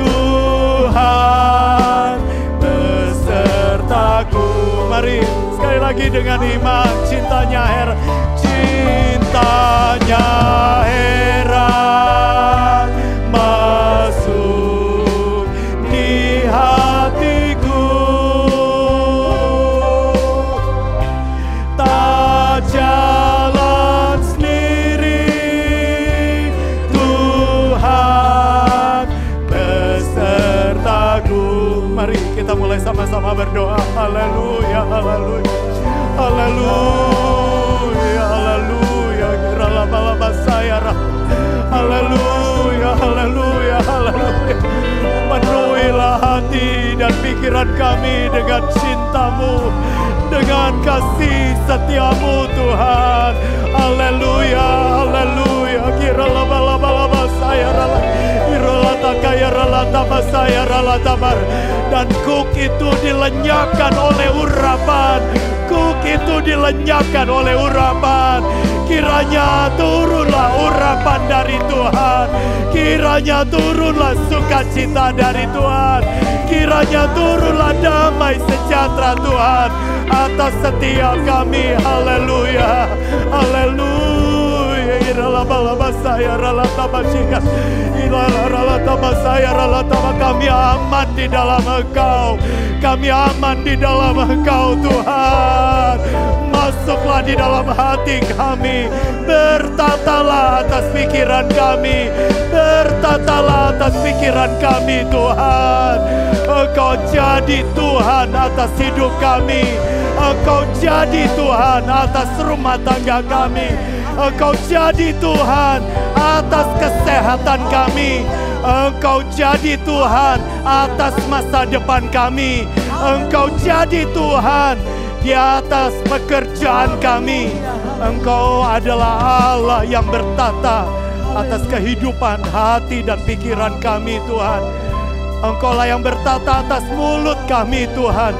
Tuhan besertaku. Mari sekali lagi dengan iman, cintanya heran, cintanya heran masuk di hatiku, tak jalan sendiri, Tuhan besertaku. Mari kita mulai sama sama-sama berdoa. Haleluya, haleluya, haleluya, haleluya. Gerala-balaba saya, haleluya, haleluya, haleluya. Penuhilah hati dan pikiran kami dengan cinta-Mu, dengan kasih setiamu Tuhan. Haleluya, haleluya. Gerala-balaba saya, dan kuk itu dilenyapkan oleh urapan. Kuk itu dilenyapkan oleh urapan. Kiranya turunlah urapan dari Tuhan. Kiranya turunlah sukacita dari Tuhan. Kiranya turunlah damai sejahtera Tuhan atas setiap kami. Haleluya, haleluya. Kami aman di dalam Engkau. Kami aman di dalam Engkau Tuhan. Masuklah di dalam hati kami. Bertatalah atas pikiran kami. Bertatalah atas pikiran kami Tuhan. Engkau jadi Tuhan atas hidup kami. Engkau jadi Tuhan atas rumah tangga kami. Engkau jadi Tuhan atas kesehatan kami. Engkau jadi Tuhan atas masa depan kami. Engkau jadi Tuhan di atas pekerjaan kami. Engkau adalah Allah yang bertata atas kehidupan hati dan pikiran kami Tuhan. Engkaulah yang bertata atas mulut kami Tuhan.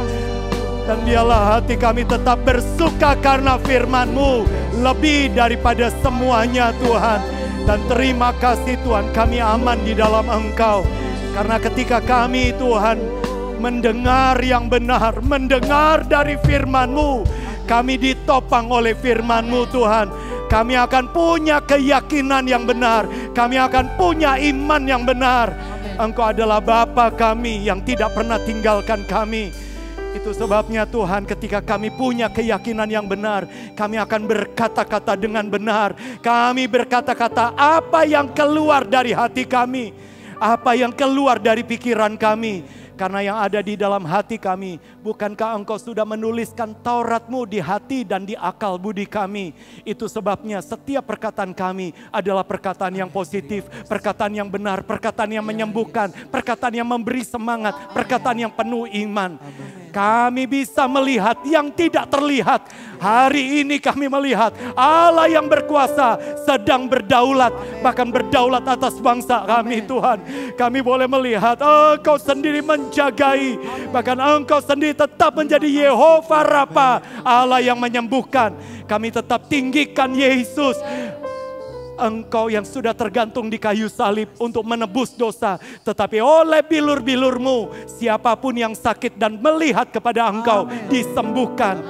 Dan biarlah hati kami tetap bersuka karena firman-Mu lebih daripada semuanya Tuhan. Dan terima kasih Tuhan, kami aman di dalam Engkau. Karena ketika kami Tuhan mendengar yang benar, mendengar dari firman-Mu, kami ditopang oleh firman-Mu Tuhan. Kami akan punya keyakinan yang benar. Kami akan punya iman yang benar. Engkau adalah Bapa kami yang tidak pernah tinggalkan kami. Itu sebabnya Tuhan, ketika kami punya keyakinan yang benar, kami akan berkata-kata dengan benar. Kami berkata-kata apa yang keluar dari hati kami, apa yang keluar dari pikiran kami. Karena yang ada di dalam hati kami, bukankah Engkau sudah menuliskan Taurat-Mu di hati dan di akal budi kami? Itu sebabnya setiap perkataan kami adalah perkataan yang positif, perkataan yang benar, perkataan yang menyembuhkan, perkataan yang memberi semangat, perkataan yang penuh iman. Kami bisa melihat yang tidak terlihat. Hari ini kami melihat Allah yang berkuasa sedang berdaulat, bahkan berdaulat atas bangsa kami Tuhan. Kami boleh melihat Engkau sendiri menjagai, bahkan Engkau sendiri tetap menjadi Yehova Rafa, Allah yang menyembuhkan. Kami tetap tinggikan Yesus, Engkau yang sudah tergantung di kayu salib untuk menebus dosa. Tetapi oleh bilur-bilur-Mu, siapapun yang sakit dan melihat kepada Engkau disembuhkan.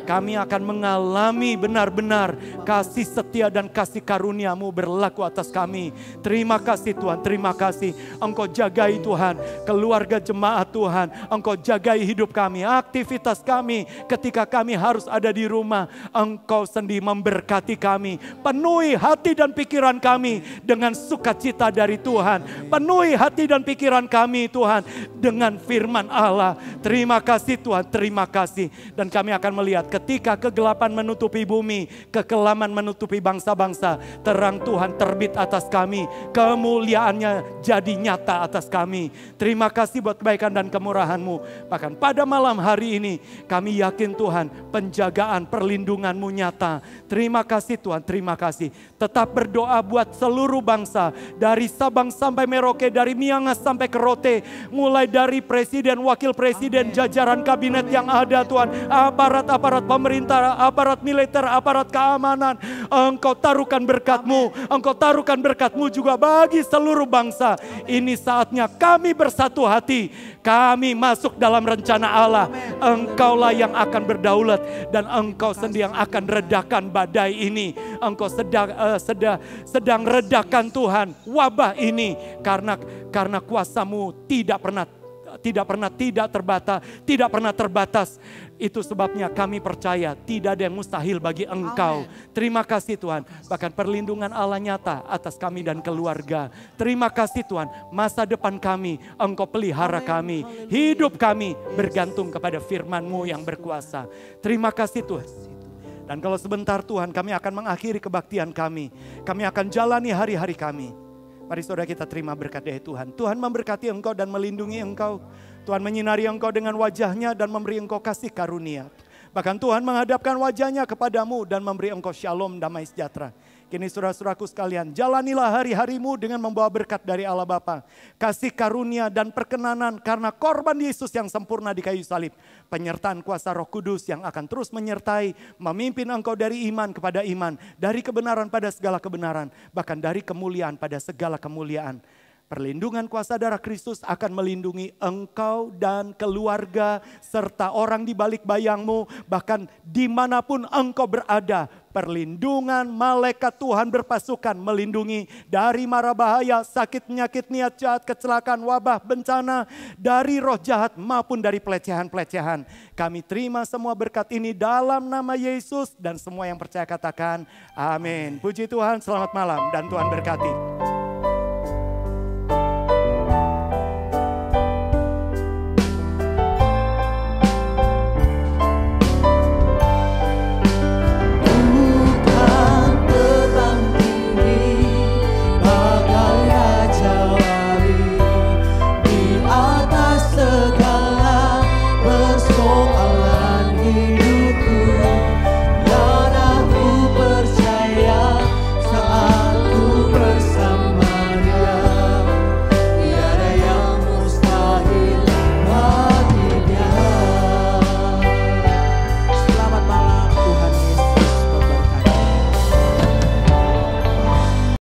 Kami akan mengalami benar-benar kasih setia dan kasih karunia-Mu berlaku atas kami. Terima kasih Tuhan, terima kasih. Engkau jagai Tuhan keluarga jemaat Tuhan. Engkau jagai hidup kami, aktivitas kami. Ketika kami harus ada di rumah, Engkau sendiri memberkati kami. Penuhi hati dan pikiran kami dengan sukacita dari Tuhan. Penuhi hati dan pikiran kami Tuhan dengan firman Allah. Terima kasih Tuhan, terima kasih. Dan kami akan melihat ketika kegelapan menutupi bumi, kekelaman menutupi bangsa-bangsa, terang Tuhan terbit atas kami, kemuliaannya jadi nyata atas kami. Terima kasih buat kebaikan dan kemurahan-Mu. Bahkan pada malam hari ini kami yakin Tuhan penjagaan perlindungan-Mu nyata. Terima kasih Tuhan, terima kasih. Tetap berdoa buat seluruh bangsa, dari Sabang sampai Merauke, dari Miangas sampai ke Rote, mulai dari presiden, wakil presiden, jajaran kabinet yang ada Tuhan, aparat-aparat pemerintah, aparat militer, aparat keamanan. Engkau taruhkan berkat-Mu, Engkau taruhkan berkat-Mu juga bagi seluruh bangsa. Ini saatnya kami bersatu hati, kami masuk dalam rencana Allah. Engkaulah yang akan berdaulat dan Engkau sendiri yang akan redakan badai ini. Engkau sedang redakan Tuhan wabah ini, karena kuasa-Mu tidak pernah tidak terbatas. Itu sebabnya kami percaya tidak ada yang mustahil bagi Engkau. Terima kasih Tuhan, bahkan perlindungan Allah nyata atas kami dan keluarga. Terima kasih Tuhan, masa depan kami Engkau pelihara kami. Hidup kami bergantung kepada firman-Mu yang berkuasa. Terima kasih Tuhan. Dan kalau sebentar Tuhan kami akan mengakhiri kebaktian kami. Kami akan jalani hari-hari kami. Mari saudara kita terima berkat dari Tuhan. Tuhan memberkati engkau dan melindungi engkau. Tuhan menyinari engkau dengan wajahnya dan memberi engkau kasih karunia. Bahkan Tuhan menghadapkan wajahnya kepadamu dan memberi engkau shalom, damai sejahtera. Kini saudara-saudaraku sekalian, jalanilah hari-harimu dengan membawa berkat dari Allah Bapa, kasih karunia dan perkenanan karena korban Yesus yang sempurna di kayu salib. Penyertaan kuasa Roh Kudus yang akan terus menyertai, memimpin engkau dari iman kepada iman, dari kebenaran pada segala kebenaran, bahkan dari kemuliaan pada segala kemuliaan. Perlindungan kuasa darah Kristus akan melindungi engkau dan keluarga serta orang di balik bayangmu, bahkan dimanapun engkau berada. Perlindungan malaikat Tuhan berpasukan melindungi dari mara bahaya, sakit, penyakit, niat jahat, kecelakaan, wabah, bencana, dari roh jahat maupun dari pelecehan-pelecehan. Kami terima semua berkat ini dalam nama Yesus dan semua yang percaya katakan amin. Puji Tuhan, selamat malam dan Tuhan berkati.